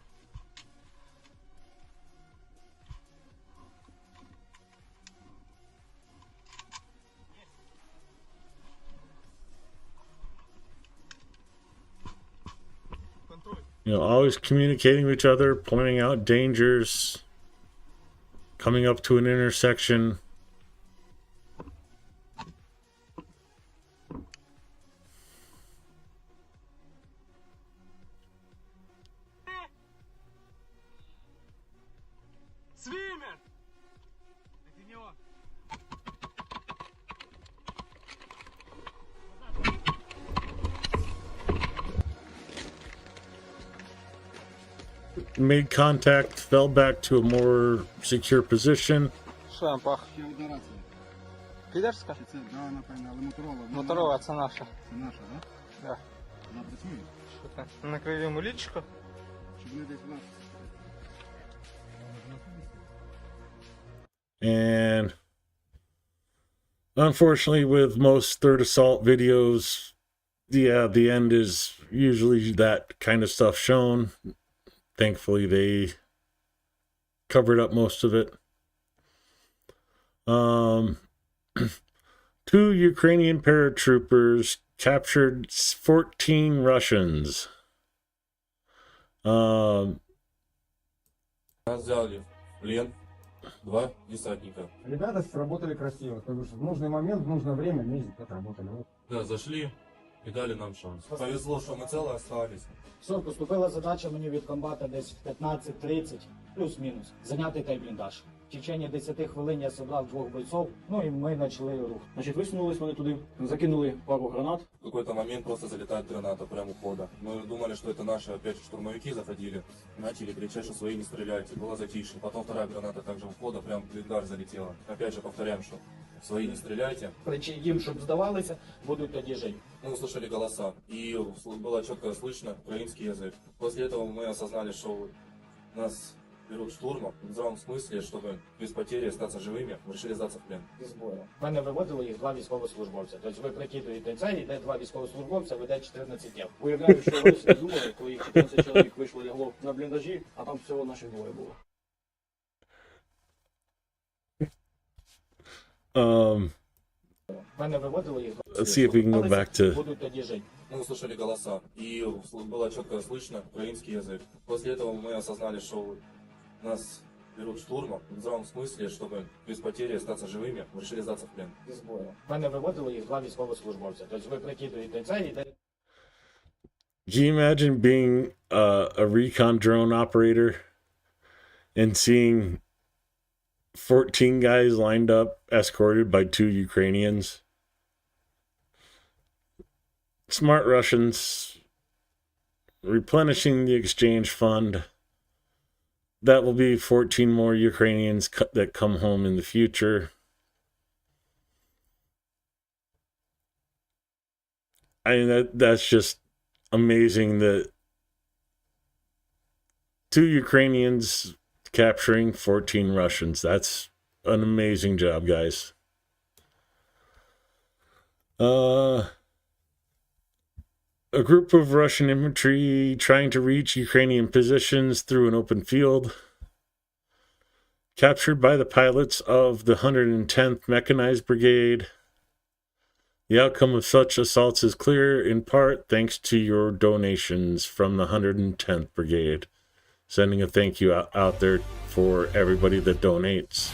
Always communicating with each other, pointing out dangers, coming up to an intersection. Свимер! Это не он. Made contact, fell back to a more secure position. Підерська? Це, да, напевно, але Моторола. Моторова, це наша. Це наша, так? Да. Вона працює? Що там? Накриємо лічко. Щоб вони десь нас. And unfortunately, with most third assault videos, yeah, the end is usually that kind of stuff shown. Thankfully, they covered up most of it. Two Ukrainian paratroopers captured 14 Russians. Нас взяли в плен 2 десантника. Ребята сработали красиво, потому что в нужный момент, в нужное время вместе отработали. Вот. Да, зашли и дали нам шанс. Повезло, что мы целы остались. Все, поступила задача мені від комбата десь в 15:30, плюс-мінус, зайняти той бліндаж. В течение 10 хвилин я зібрав 2 бойців, ну і ми почали рух. Значить, висунулись вони туди, закинули пару гранат. В какой-то момент просто залетает граната прямо у входа. Мы думали, что это наши опять штурмовики заходили. Начали кричать, что свои не стреляйте. Было затишье. Потом вторая граната также у входа, прям в блиндаж залетела. Опять же повторяем, что свои не стреляйте. Кричи їм, щоб здавалися, будуть тоді жити. Мы услышали голоса, и было четко слышно украинский язык. После этого мы осознали, что нас берут штурмом, в здравом смысле, чтобы без потери остаться живыми, мы решили сдаться в плен. Зі збору. Мене виводили їх 2 військовослужбовця. Тобто ви прикидуєте це, йде 2 військовослужбовця, веде 14 дів. Уявляю, що ось думали, коли їх 14 чоловік вийшло лягло на бліндажі, а там всього наших двоє було. Мене виводили їх 2 Let's see if we can go back to. будуть тоді жити. Мы услышали голоса, и было четко слышно украинский язык. После этого мы осознали, что нас берут штурмом, в здравом смысле, чтобы без потери остаться живыми, мы решили сдаться в плен. Зі збору. Мене виводили їх 2 військовослужбовця. Тобто ви прикидуєте це, йде. Can you imagine being a recon drone operator and seeing 14 guys lined up, escorted by 2 Ukrainians? Smart Russians replenishing the exchange fund. That will be 14 more Ukrainians that come home in the future. I mean, that's just amazing that 2 Ukrainians capturing 14 Russians. That's an amazing job, guys. A group of Russian infantry trying to reach Ukrainian positions through an open field. Captured by the pilots of the 110th Mechanized Brigade. The outcome of such assaults is clear, in part thanks to your donations from the 110th Brigade. Sending a thank you out there for everybody that donates.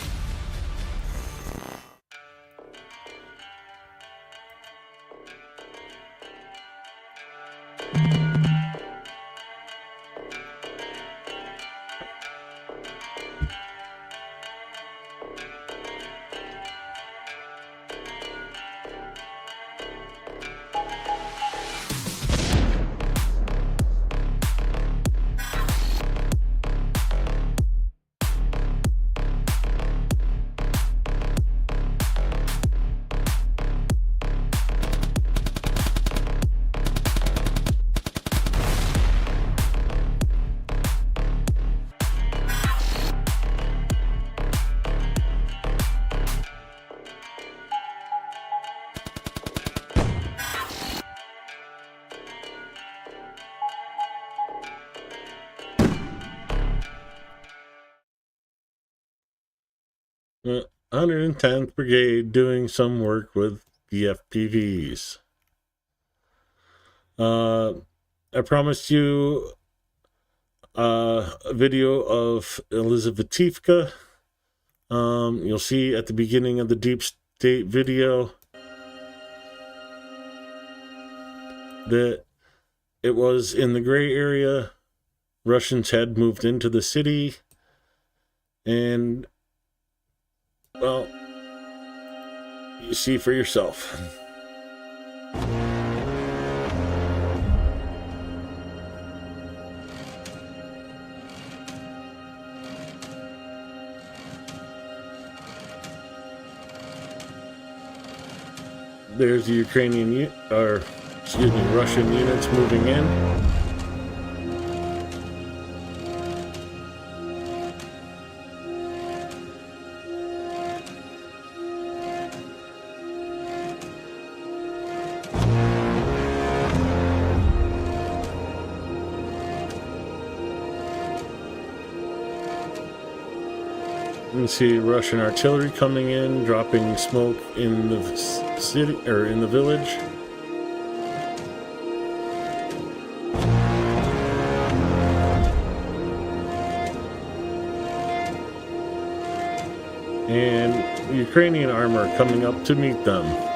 The 110th Brigade doing some work with the FPVs. I promised you a video of Elizabethivka. You'll see at the beginning of the Deep State video that it was in the gray area. Russians had moved into the city, and well, you see for yourself. there's the Russian units moving in. You can see Russian artillery coming in, dropping smoke in the city or in the village. And Ukrainian armor coming up to meet them.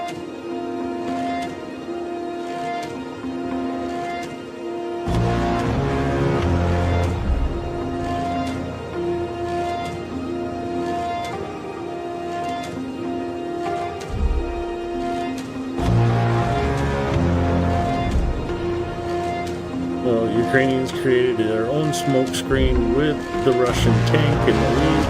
Well, Ukrainians created their own smoke screen with the Russian tank in the lead.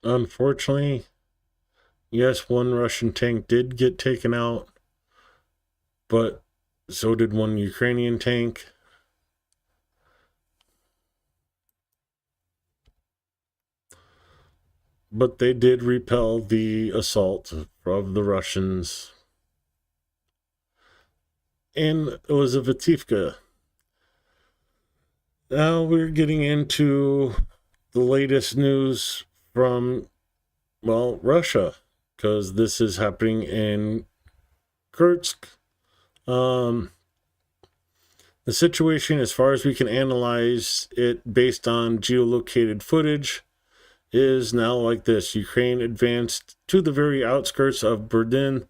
Unfortunately, yes, one Russian tank did get taken out, but so did one Ukrainian tank. But they did repel the assault of the Russians in Elizavetivka. Now we're getting into the latest news from, well, Russia, because this is happening in Kursk. The situation, as far as we can analyze it based on geolocated footage, is now like this. Ukraine advanced to the very outskirts of Berdin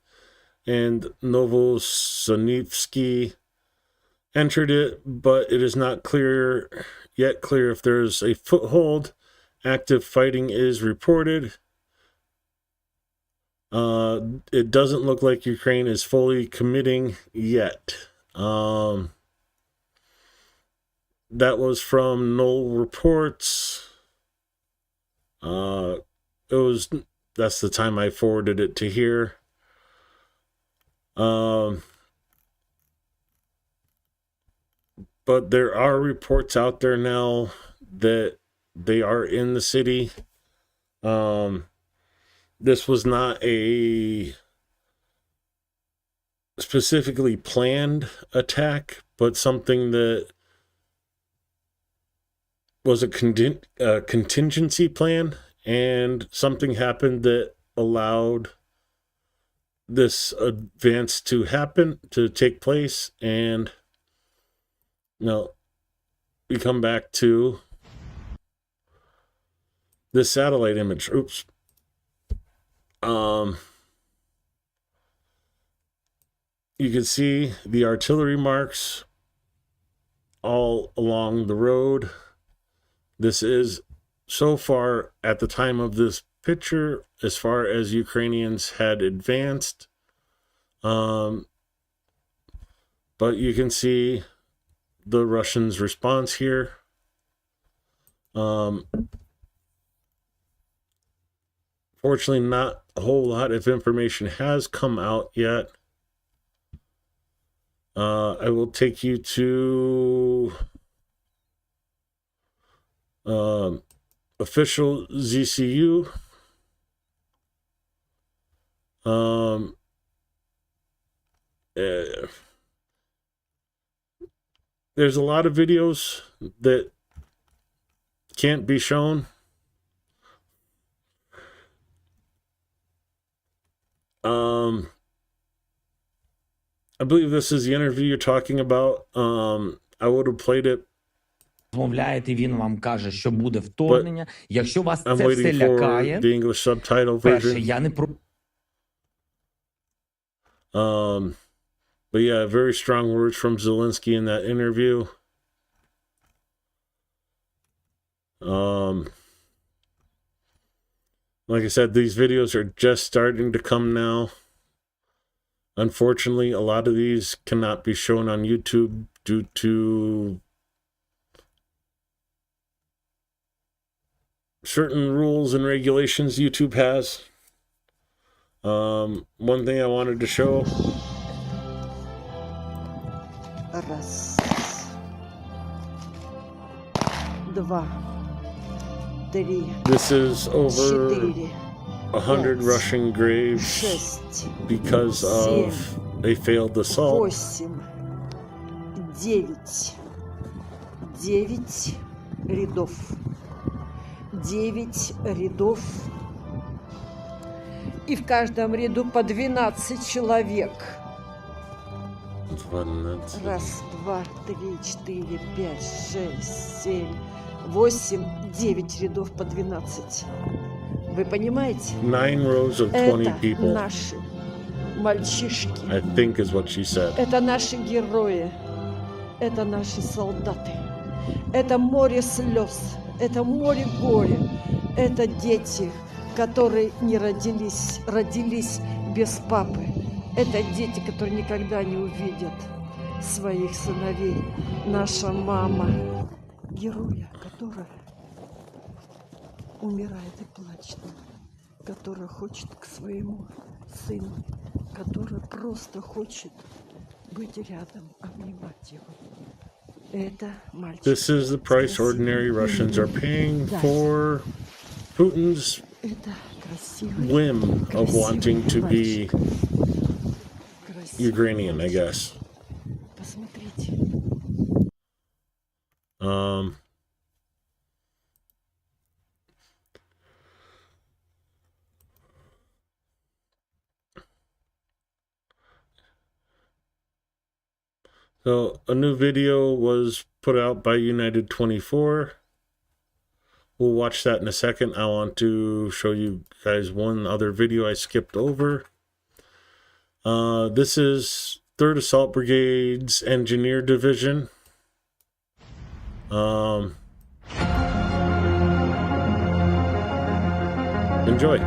and Novosibirsk, entered it, but it is not yet clear if there's a foothold. Active fighting is reported. It doesn't look like Ukraine is fully committing yet. That was from Knoll Reports. That's the time I forwarded it to here. But there are reports out there now that they are in the city. This was not a specifically planned attack, but something that was a contingency plan, and something happened that allowed this advance to take place. And now we come back to this satellite image. Oops. You can see the artillery marks all along the road. This is, so far at the time of this picture, as far as Ukrainians had advanced. But you can see the Russians' response here. Fortunately, not a whole lot of information has come out yet. I will take you to official ZCU. There's a lot of videos that can't be shown. I believe this is the interview you're talking about. I would have played it. Розмовляєте, він вам каже, що буде вторгнення. Якщо вас I'm це все waiting for лякає, the English subtitle перше, version. я не про... But yeah, very strong words from Zelensky in that interview. Like I said, these videos are just starting to come now. Unfortunately, a lot of these cannot be shown on YouTube due to certain rules and regulations YouTube has. One thing I wanted to show. Раз, два, три, This is over четыре, 100 Russian graves шесть, because of a failed assault. 8, 9, 9 рядов. 9 рядов. И в каждом ряду по 12 человек. 12. Раз, два, три, четыре, пять, шесть, 7, 8, 9 рядов по 12. Вы понимаете? 9 rows of 20 Это people, наши мальчишки. I think is what she said. Это наши герои. Это наши солдаты. Это море слез. Это море горя. Это дети, которые не родились без папы. Это дети, которые никогда не увидят своих сыновей. Наша мама, героя, которая умирает и плачет, которая хочет к своему сыну, которая просто хочет быть рядом, обнимать его. Это мальчик. This is the price ordinary Russians are paying for Putin's whim of wanting to be Ukrainian, I guess. Посмотрите. So a new video was put out by United 24. We'll watch that in a second. I want to show you guys one other video I skipped over. This is 3rd Assault Brigade's Engineer Division. Enjoy.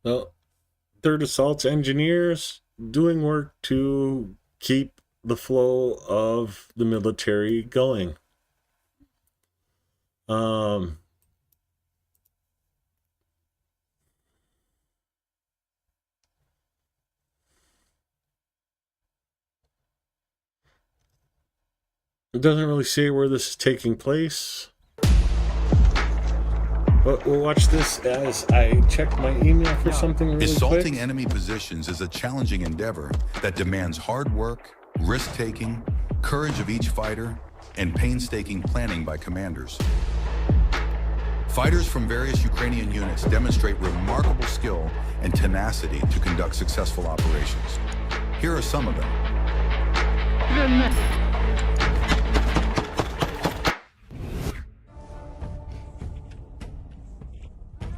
Well, 3rd Assault's engineers doing work to keep the flow of the military going. It doesn't really say where this is taking place. But we'll watch this as I check my email for something really Assaulting quick. enemy positions is a challenging endeavor that demands hard work, risk-taking, courage of each fighter, and painstaking planning by commanders. Fighters from various Ukrainian units demonstrate remarkable skill and tenacity to conduct successful operations. Here are some of them.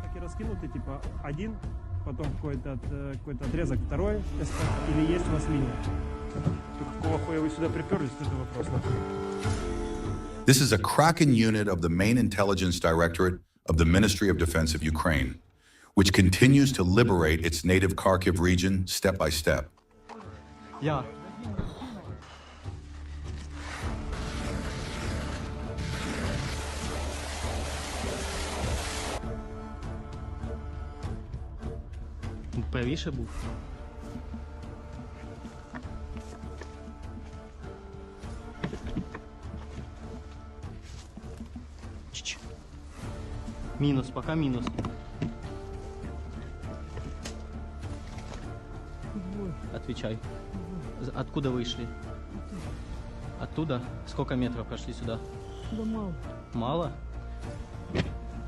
Таки раскинуты, типа один, потом какой-то отрезок второй, или есть у вас линия? Какого хуя вы сюда приперлись, это вопрос. This is a Kraken unit of the main intelligence directorate of the Ministry of Defense of Ukraine, which continues to liberate its native Kharkiv region step by step. Я. Правіше був. Минус, пока минус. Отвечай. Откуда вышли? Оттуда? Сколько метров прошли сюда? Да мало. Мало?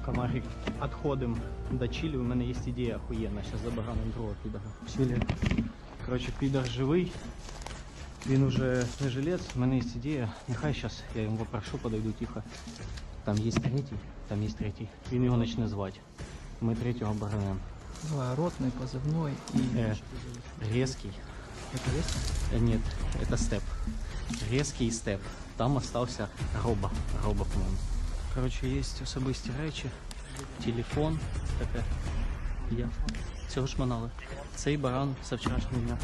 Комарик, отходим до Чилі. У мене є ідея охуєнна. Зараз забаганим другого підора. Чилі. Коротше, підор живий. Він уже не жилець. У мене є ідея. Нехай зараз я його попрошу, подойду тихо. Там є третій. Там є третій. Він його почне звати. Ми третього оборонимо. Ротный, позывной и... Резкий. Это резкий? Нет, это степ. Резкий степ. Там остался Роба. Роба, по-моему. Короче, есть особисті речі. Телефон. Таке. Я. Цього шманали. Цей баран со вчорашнього дня.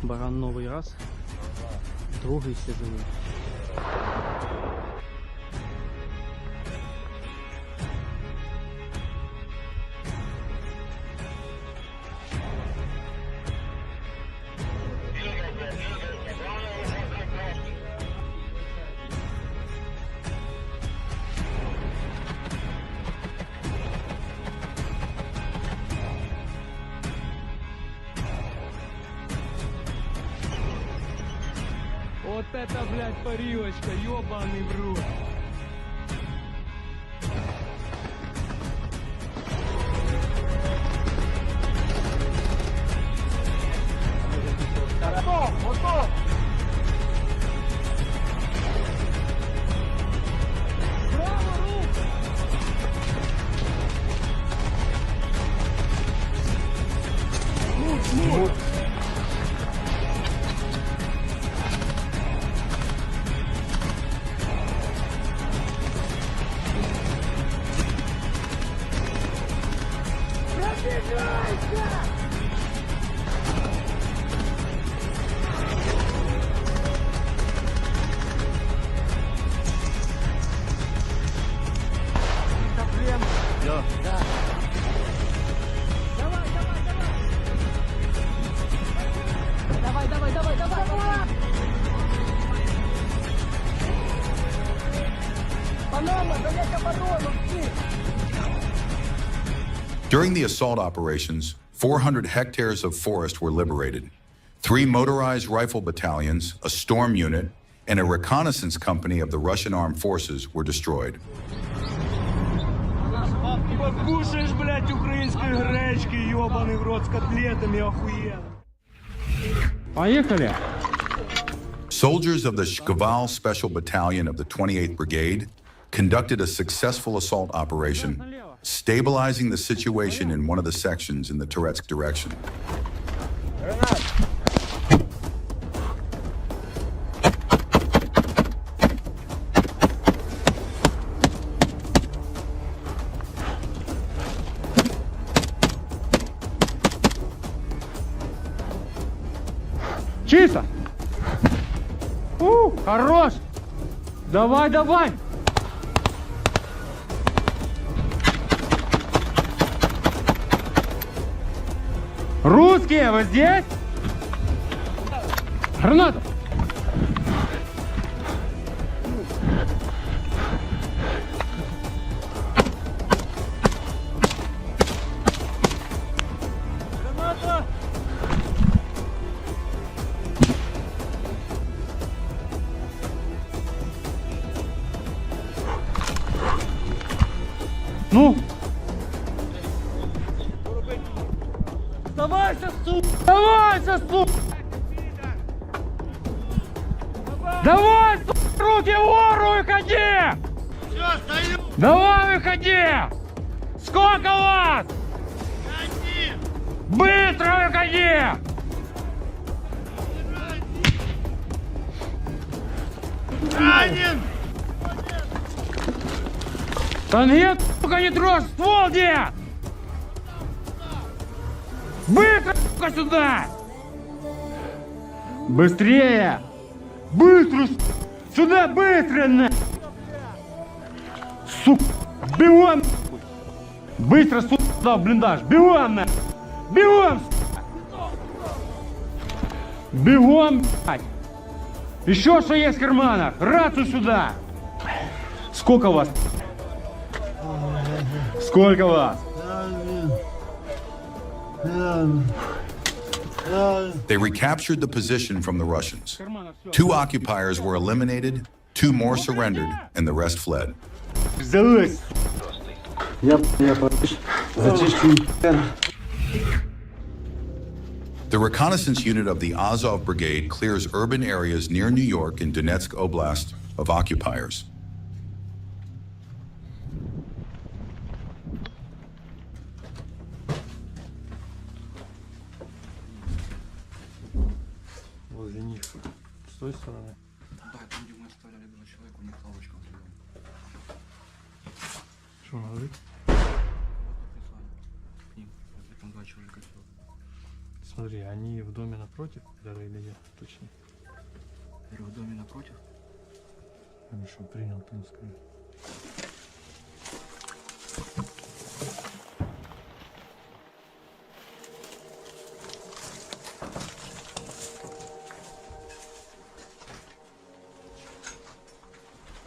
Баран новий раз. Другий все живий. Вот это, блядь, парилочка, ёбаный в рот. Готов, готов. Право руку. Мут. During the assault operations, 400 hectares of forest were liberated. 3 motorized rifle battalions, a storm unit, and a reconnaissance company of the Russian armed forces were destroyed. Покушаешь, блядь, украинской гречки, ёбаный в рот, с котлетами, охуенно. Поехали! Soldiers of the Shkval Special Battalion of the 28th Brigade conducted a successful assault operation, stabilizing the situation in one of the sections in the Touretsk direction. Чисто! Хорош! Давай, давай! Русские, вы здесь? Граната! Ну! Вставайся, сука! Вставайся, сука! Давай, сука, руки вгору, выходи! Все, стою! Давай, выходи! Сколько вас? Один! Быстро выходи! Один! Да нет, сука, не трожь, ствол где? Быстро, сука, сюда! Быстрее! Быстро! Сюда быстро! На! Сука! Бегом! Быстро, сука, сюда в блиндаж! Бегом! На! Бегом! Сука! Бегом, блядь! Еще что есть в карманах? Рацию сюда! Сколько вас? Сколько вас? They recaptured the position from the Russians. 2 occupiers were eliminated, 2 more surrendered, and the rest fled. Взялась! The reconnaissance unit of the Azov Brigade clears urban areas near New York and Donetsk Oblast of occupiers. Возле них. С той стороны. Да, там, где мы оставляли 2 человека, у них лавочка взрывом. Что надо жить? К ним. Там 2 человека всего. Смотри, они в доме напротив, да, или нет, точно. В доме напротив. Хорошо, принял, там скажи.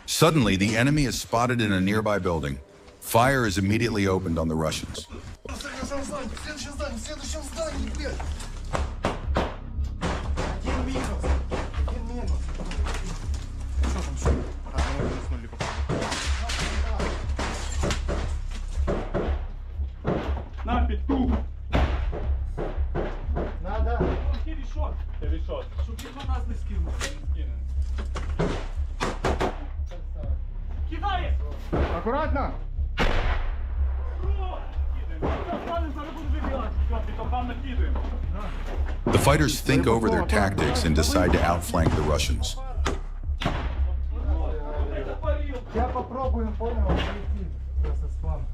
Suddenly, the enemy is spotted in a nearby building. Fire is immediately opened on the Russians. На петух! Надо! Решет! Решет! Чтоб ніхто нас не скинув. Кидає! Аккуратно! The fighters think over their tactics and decide to outflank the Russians. Я попробую, понял, пройти. Просто с планом.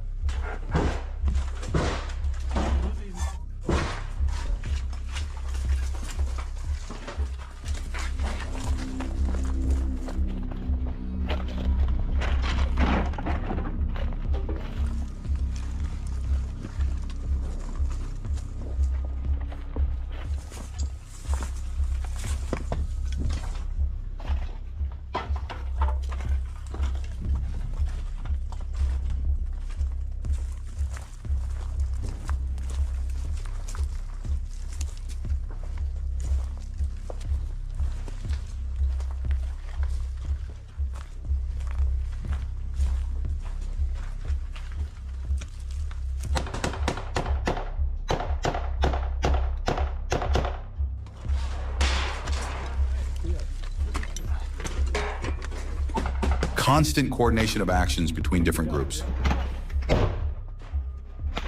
Constant coordination of actions between different groups.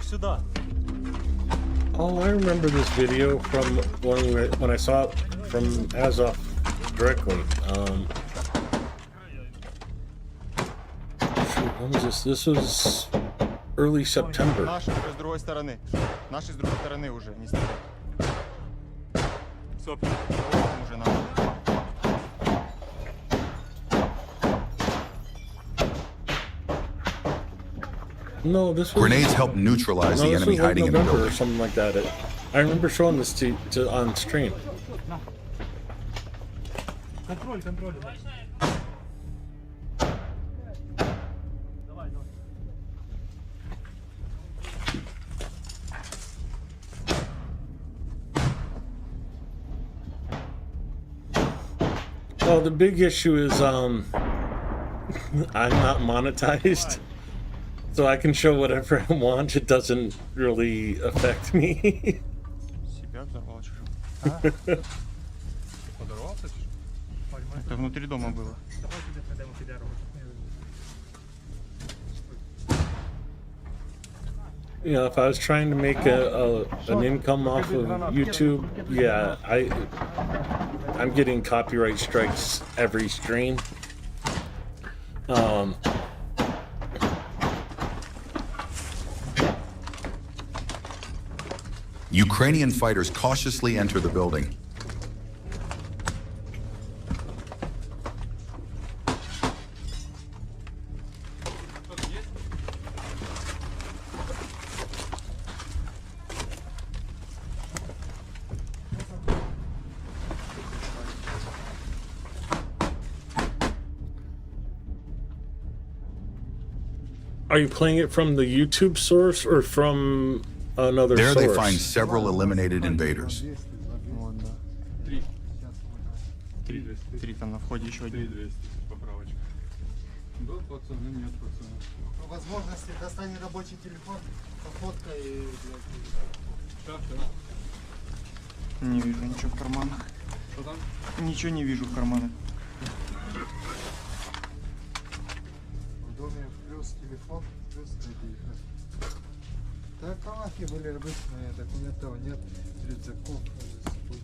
Сюда. Oh, I remember this video from when I saw it from Azov directly. Shoot, when was this? This was early September. Наши с другой стороны. Наши с другой стороны уже не стреляют. Все, уже наши. No, this was... Grenades help neutralize the enemy hiding in the November or building. something like that. I remember showing this to on stream. Контроль, контроль. Well, the big issue is I'm not monetized, So I can show whatever I want. It doesn't really affect me. Себя взорвал чужого. Подорвался? Это внутри дома было. You know, if I was trying to make an income off of YouTube, yeah, I'm getting copyright strikes every stream. Ukrainian fighters cautiously enter the building. Are you playing it from the YouTube source or from another There source? they find several eliminated invaders. Вот, да. Три там на входе еще один. Да, пацаны, нет, пацаны. По возможности достань рабочий телефон, пофоткай и, блядь. Не вижу ничего в карманах. Что там? Ничего не вижу в карманах. В доме плюс телефон, плюс кредит. Так, калахи были обычные, документов нет, рюкзаков с собой.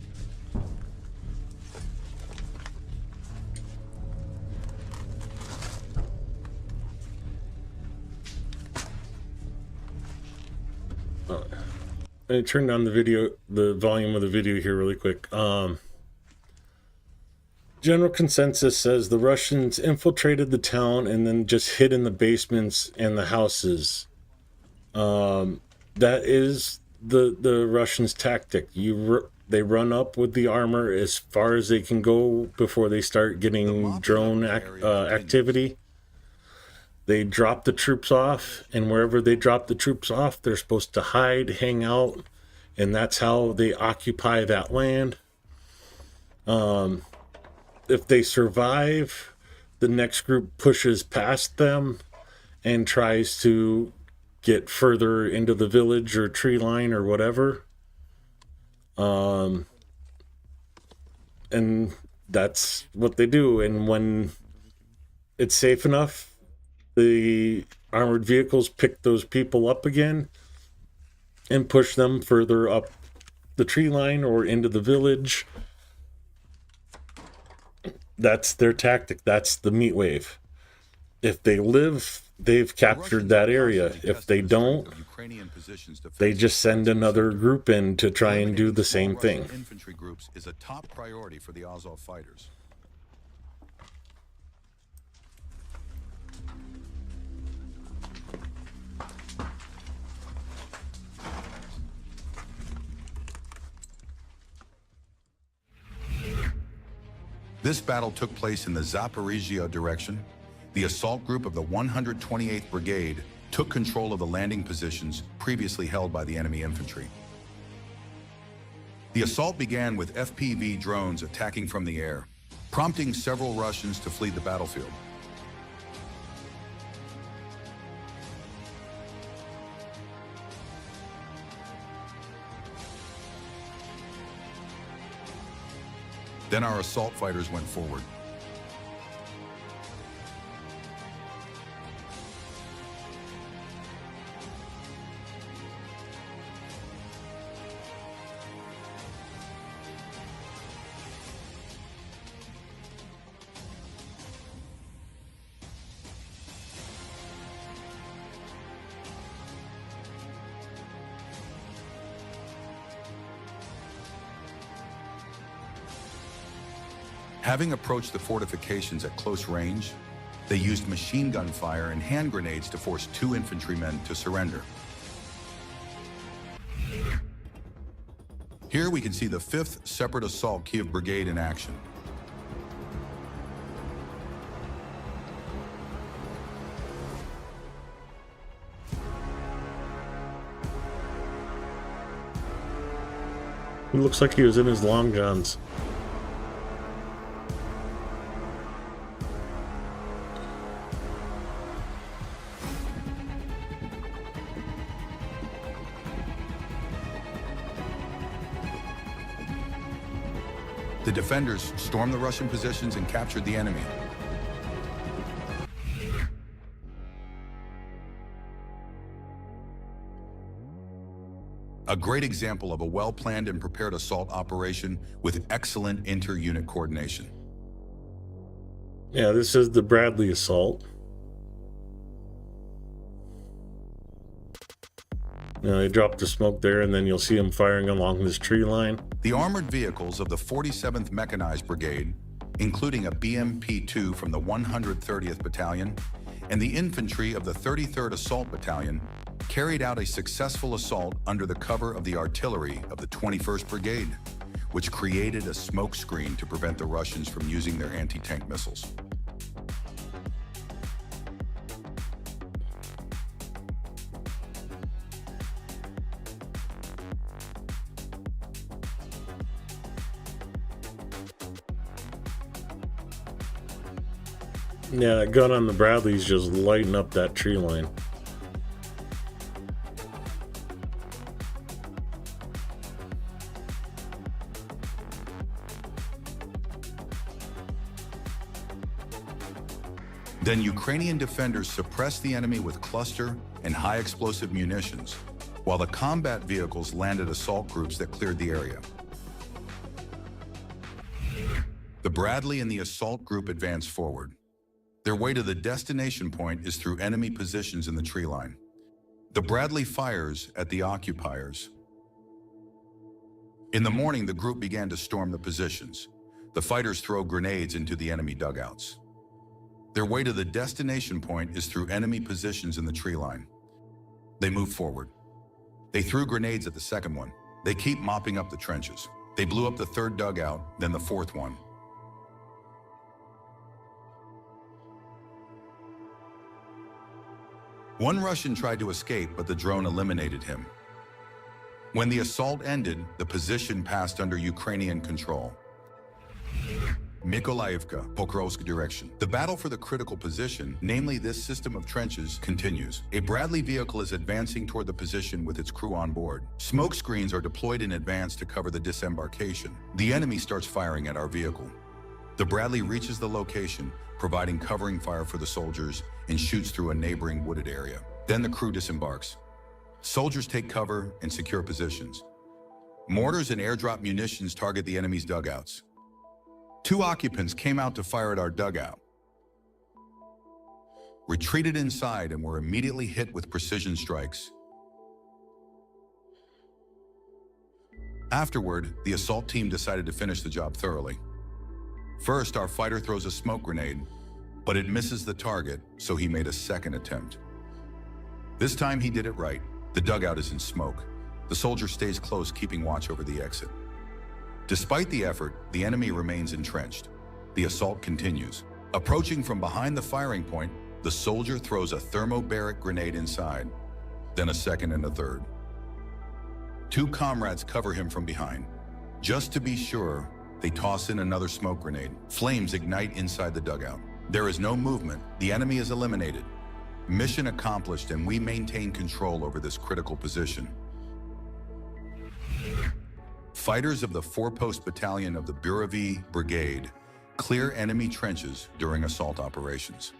I turned on the volume of the video here really quick. General consensus says the Russians infiltrated the town and then just hid in the basements and the houses. That is the Russians' tactic. They run up with the armor as far as they can go before they start getting drone activity. They drop the troops off, and wherever they drop the troops off, they're supposed to hide, hang out, and that's how they occupy that land. If they survive, the next group pushes past them and tries to get further into the village or tree line or whatever. And that's what they do. And when it's safe enough, the armored vehicles pick those people up again and push them further up the tree line or into the village. That's their tactic. That's the meat wave. If they live, they've captured that area. If they don't, they just send another group in to try and do the same thing. Infantry groups is a top priority for the Azov fighters. This battle took place in the Zaporizhia direction. The assault group of the 128th Brigade took control of the landing positions previously held by the enemy infantry. The assault began with FPV drones attacking from the air, prompting several Russians to flee the battlefield. Then our assault fighters went forward. Having approached the fortifications at close range, they used machine gun fire and hand grenades to force 2 infantrymen to surrender. Here we can see the 5th Separate Assault Kiev Brigade in action. It looks like he was in his long johns. The defenders stormed the Russian positions and captured the enemy. A great example of a well-planned and prepared assault operation with excellent inter-unit coordination. Yeah, this is the Bradley assault. Now they dropped the smoke there, and then you'll see them firing along this tree line. The armored vehicles of the 47th Mechanized Brigade, including a BMP-2 from the 130th Battalion and the infantry of the 33rd Assault Battalion, carried out a successful assault under the cover of the artillery of the 21st Brigade, which created a smoke screen to prevent the Russians from using their anti-tank missiles. Yeah, that gun on the Bradley's just lighting up that tree line. Then Ukrainian defenders suppressed the enemy with cluster and high explosive munitions, while the combat vehicles landed assault groups that cleared the area. The Bradley and the assault group advanced forward. Their way to the destination point is through enemy positions in the tree line. The Bradley fires at the occupiers. In the morning, the group began to storm the positions. The fighters throw grenades into the enemy dugouts. Their way to the destination point is through enemy positions in the tree line. They move forward. They threw grenades at the second one. They keep mopping up the trenches. They blew up the third dugout, then the fourth one. One Russian tried to escape, but the drone eliminated him. When the assault ended, the position passed under Ukrainian control. Mykolaiivka, Pokrovsk direction. The battle for the critical position, namely this system of trenches, continues. A Bradley vehicle is advancing toward the position with its crew on board. Smoke screens are deployed in advance to cover the disembarkation. The enemy starts firing at our vehicle. The Bradley reaches the location, providing covering fire for the soldiers, and shoots through a neighboring wooded area. Then the crew disembarks. Soldiers take cover and secure positions. Mortars and airdrop munitions target the enemy's dugouts. 2 occupants came out to fire at our dugout, retreated inside, and were immediately hit with precision strikes. Afterward, the assault team decided to finish the job thoroughly. First, our fighter throws a smoke grenade, but it misses the target, so he made a second attempt. This time he did it right. The dugout is in smoke. The soldier stays close, keeping watch over the exit. Despite the effort, the enemy remains entrenched. The assault continues. Approaching from behind the firing point, the soldier throws a thermobaric grenade inside, then a second and a third. 2 comrades cover him from behind. Just to be sure, they toss in another smoke grenade. Flames ignite inside the dugout. There is no movement. The enemy is eliminated. Mission accomplished, and we maintain control over this critical position. Fighters of the 4-post battalion of the Buravy Brigade clear enemy trenches during assault operations.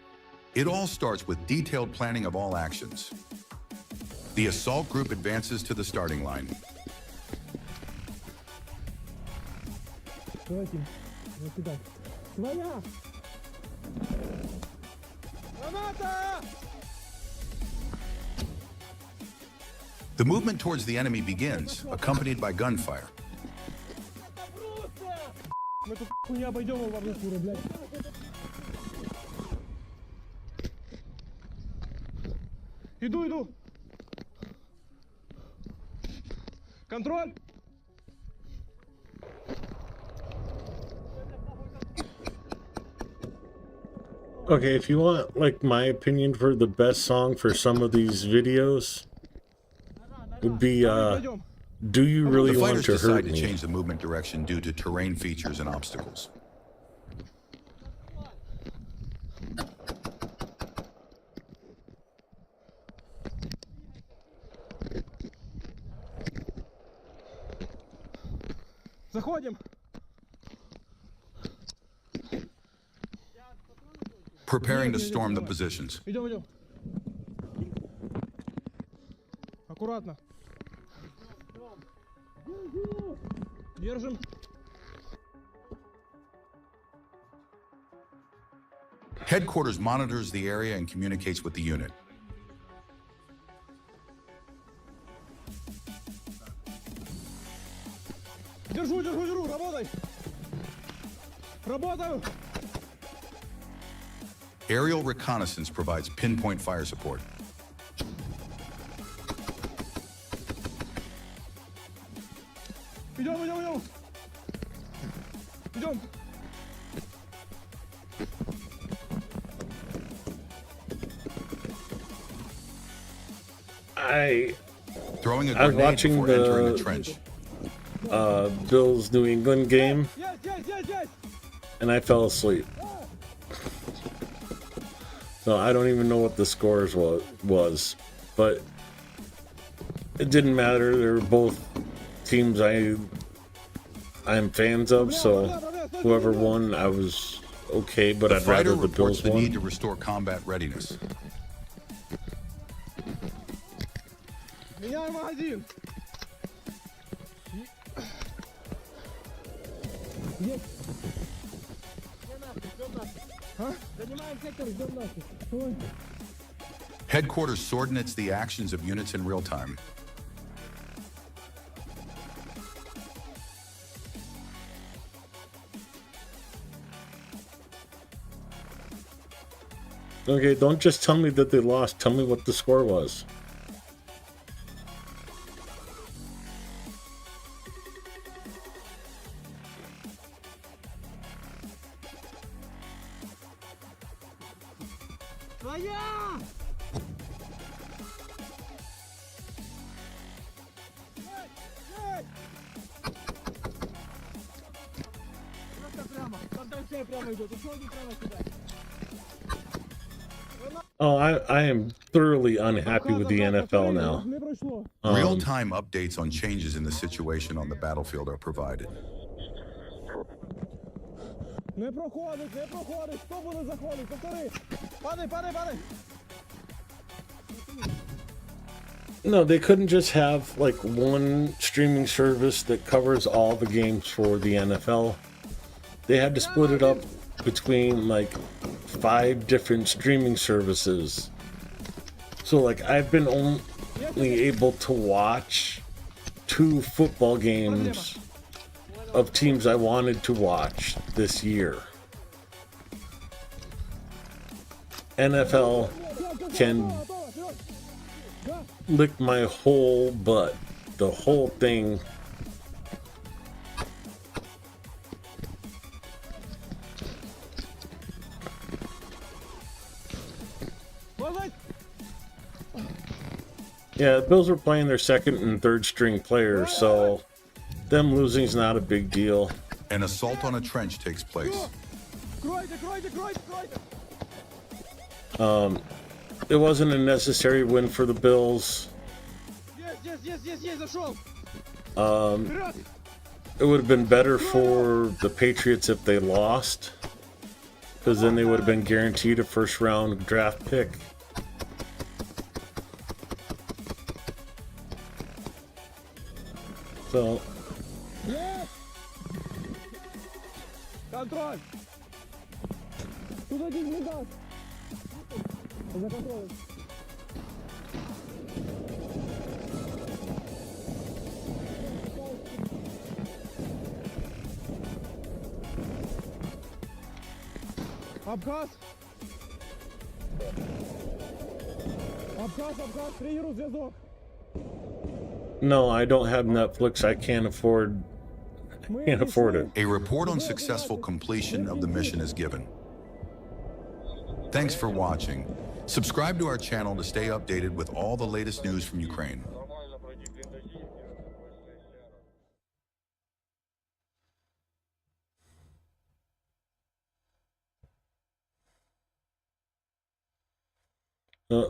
It all starts with detailed planning of all actions. The assault group advances to the starting line. The movement towards the enemy begins, accompanied by gunfire. Мы тут хуйня обойдем его в одну фуру, блядь. Иду. Контроль. Okay, if you want, like, my opinion for the best song for some of these videos, would be, Do You Really The Want fighters to Hurt decide to Me? change the movement direction due to terrain features and obstacles. Заходим. preparing to storm the positions. Идем, идем. Аккуратно. Держим. Headquarters monitors the area and communicates with the unit. Держу, держу, держу, работай. Работаю. Aerial reconnaissance provides pinpoint fire support. Идем, идем, идем. Идем. Throwing a I was grenade watching before entering the trench. Bills New England game, Yes, yes, yes, yes. and I fell asleep. So I don't even know what the scores was, but it didn't matter. They were both teams I'm fans of, so whoever won, I was okay. But The I'd fighter rather the reports Bills the need won. to restore combat readiness. Меняй магазин. Есть. Занимаем сектор, ждем наших. Headquarters coordinates the actions of units in real time. Okay, don't just tell me that they lost. Tell me what the score was. Твоя! Просто прямо. Там дальше прямо идет. Еще один прямо сюда. Oh, I am thoroughly unhappy with the NFL now. Real-time updates on changes in the situation on the battlefield are provided. Не проходить, не проходить. Хто буде заходити? Повтори. Падай, падай, падай. No, they couldn't just have like one streaming service that covers all the games for the NFL. They had to split it up between like 5 different streaming services. So like I've been only able to watch 2 football games of teams I wanted to watch this year. NFL can lick my whole butt. The whole thing. Yeah, the Bills were playing their second and third string players, so them losing is not a big deal. An assault on a trench takes place. It wasn't a necessary win for the Bills. It would have been better for the Patriots if they lost, because then they would have been guaranteed a first round draft pick. So Контроль! Тут один блиндаж! За контролем! Абхаз! Абхаз, Абхаз, тренирую зв'язок! no, I don't have Netflix. I can't afford it. A report on successful completion of the mission is given. Thanks for watching. Subscribe to our channel to stay updated with all the latest news from Ukraine.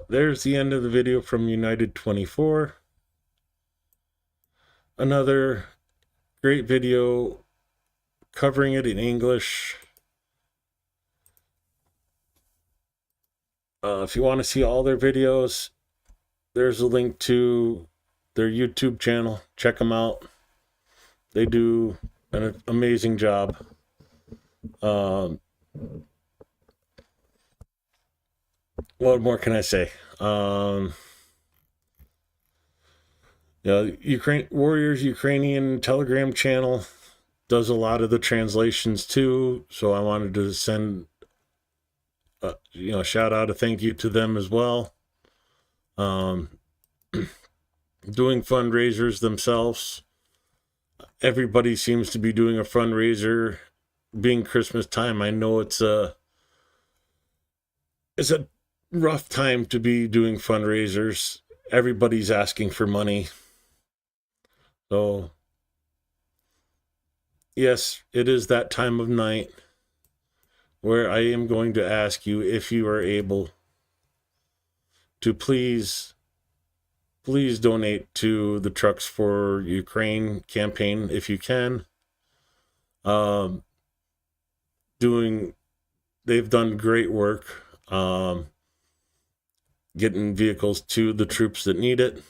There's the end of the video from United 24. Another great video covering it in English. If you want to see all their videos, there's a link to their YouTube channel. Check them out. They do an amazing job. What more can I say? Ukrainian Telegram channel does a lot of the translations too. So I wanted to send, shout out a thank you to them as well. Doing fundraisers themselves. Everybody seems to be doing a fundraiser. Being Christmas time, I know it's a rough time to be doing fundraisers. Everybody's asking for money. So, yes, it is that time of night where I am going to ask you if you are able to please donate to the Trucks for Ukraine campaign if you can. They've done great work getting vehicles to the troops that need it.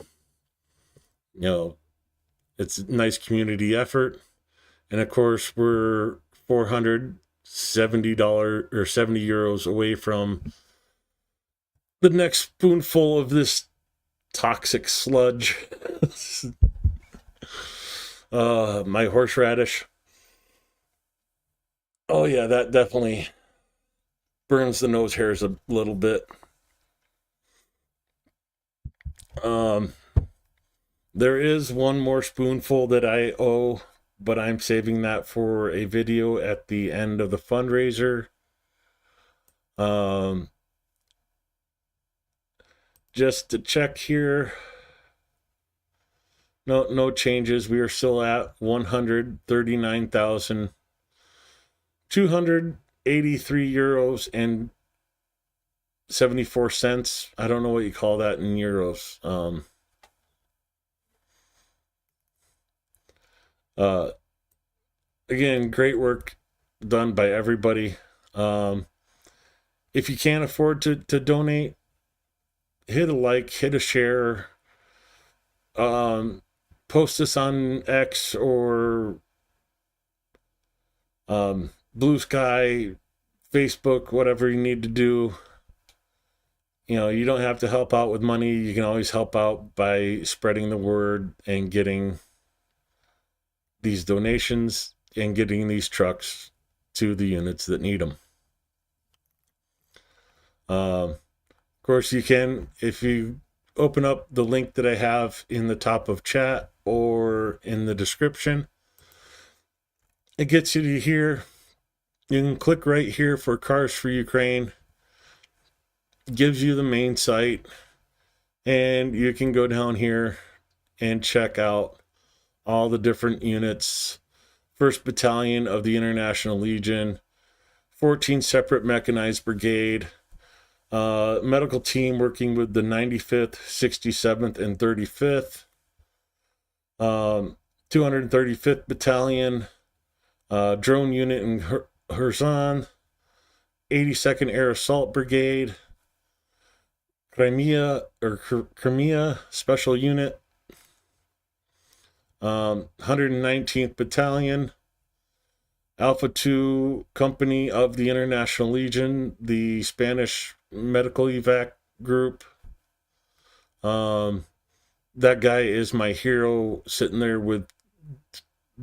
It's a nice community effort. And of course, we're $470 or 70 euros away from the next spoonful of this toxic sludge. My horseradish. Oh yeah, that definitely burns the nose hairs a little bit. There is one more spoonful that I owe, but I'm saving that for a video at the end of the fundraiser. Just to check here. No changes. We are still at 139,283 euros and 74 cents. I don't know what you call that in euros. Again, great work done by everybody. If you can't afford to donate, hit a like, hit a share, post this on X or Blue Sky, Facebook, whatever you need to do. You don't have to help out with money. You can always help out by spreading the word and getting these donations and getting these trucks to the units that need them. Of course, you can, if you open up the link that I have in the top of chat or in the description, it gets you to here. You can click right here for Cars for Ukraine. Gives you the main site, and you can go down here and check out all the different units. 1st Battalion of the International Legion, 14 separate mechanized brigade, medical team working with the 95th, 67th, and 35th, 235th Battalion, drone unit in Kherson, 82nd Air Assault Brigade, Crimea Special Unit, 119th Battalion, Alpha 2 Company of the International Legion, the Spanish Medical Evac Group. That guy is my hero, sitting there with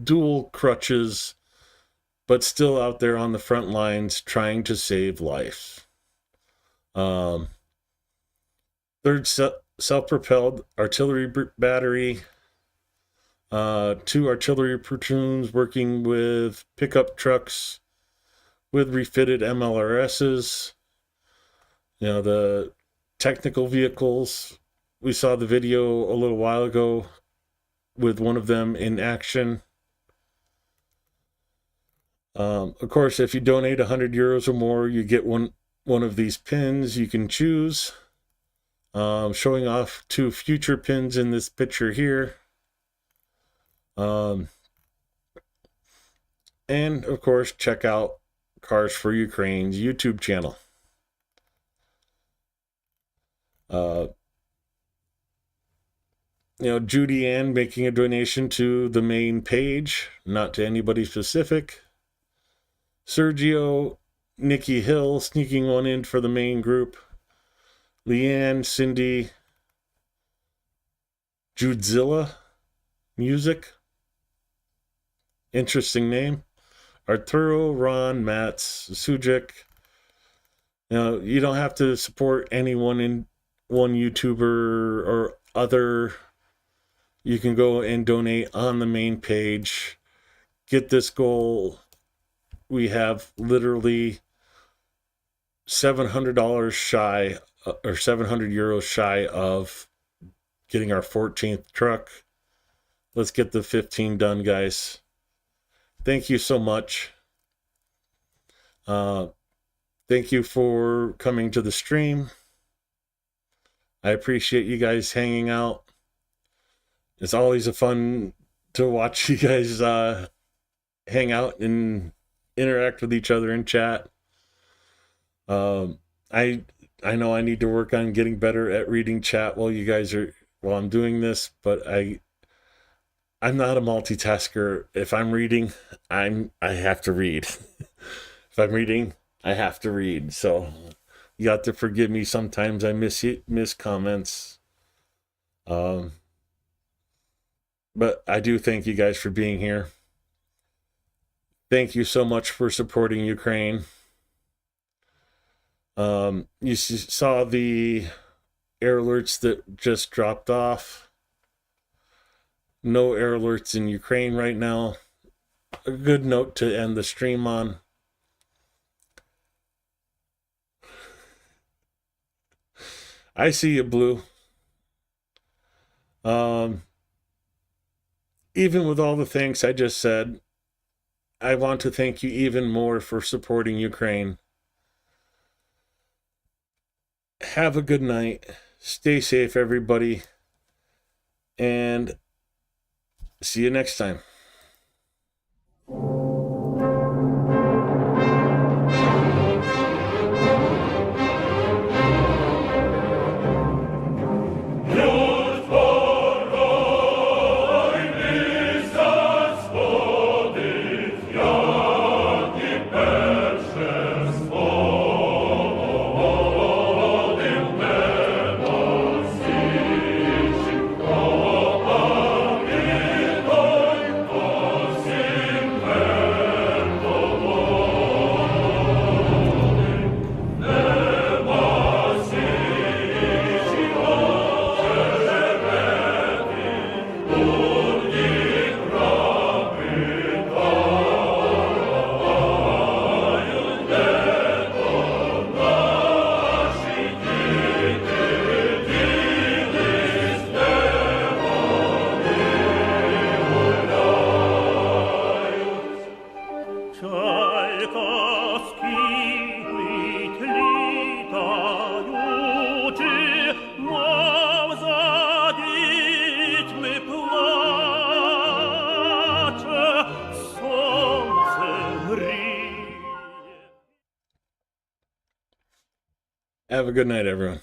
dual crutches, but still out there on the front lines trying to save lives. 3rd Self-Propelled Artillery Battery, 2 artillery platoons working with pickup trucks with refitted MLRSs. The technical vehicles. We saw the video a little while ago with one of them in action. Of course, if you donate 100 euros or more, you get one of these pins you can choose. Showing off 2 future pins in this picture here. And of course, check out Cars for Ukraine's YouTube channel. Judy Ann making a donation to the main page, not to anybody specific. Sergio, Nikki Hill sneaking one in for the main group. Leanne, Cindy, Judezilla Music. Interesting name. Arturo, Ron, Mats, Sujic. You don't have to support anyone in one YouTuber or other. You can go and donate on the main page. Get this goal. We have literally $700 shy, or 700 euros shy of getting our 14th truck. Let's get the 15 done, guys. Thank you so much. Thank you for coming to the stream. I appreciate you guys hanging out. It's always a fun to watch you guys hang out and interact with each other in chat. I know I need to work on getting better at reading chat while I'm doing this, but I'm not a multitasker. If I'm reading, I have to read. If I'm reading, I have to read. So you have to forgive me. Sometimes I miss comments. But I do thank you guys for being here. Thank you so much for supporting Ukraine. You saw the air alerts that just dropped off. No air alerts in Ukraine right now. A good note to end the stream on. I see you, Blue. Even with all the thanks I just said, I want to thank you even more for supporting Ukraine. Have a good night. Stay safe, everybody. And see you next time. Have a good night, everyone.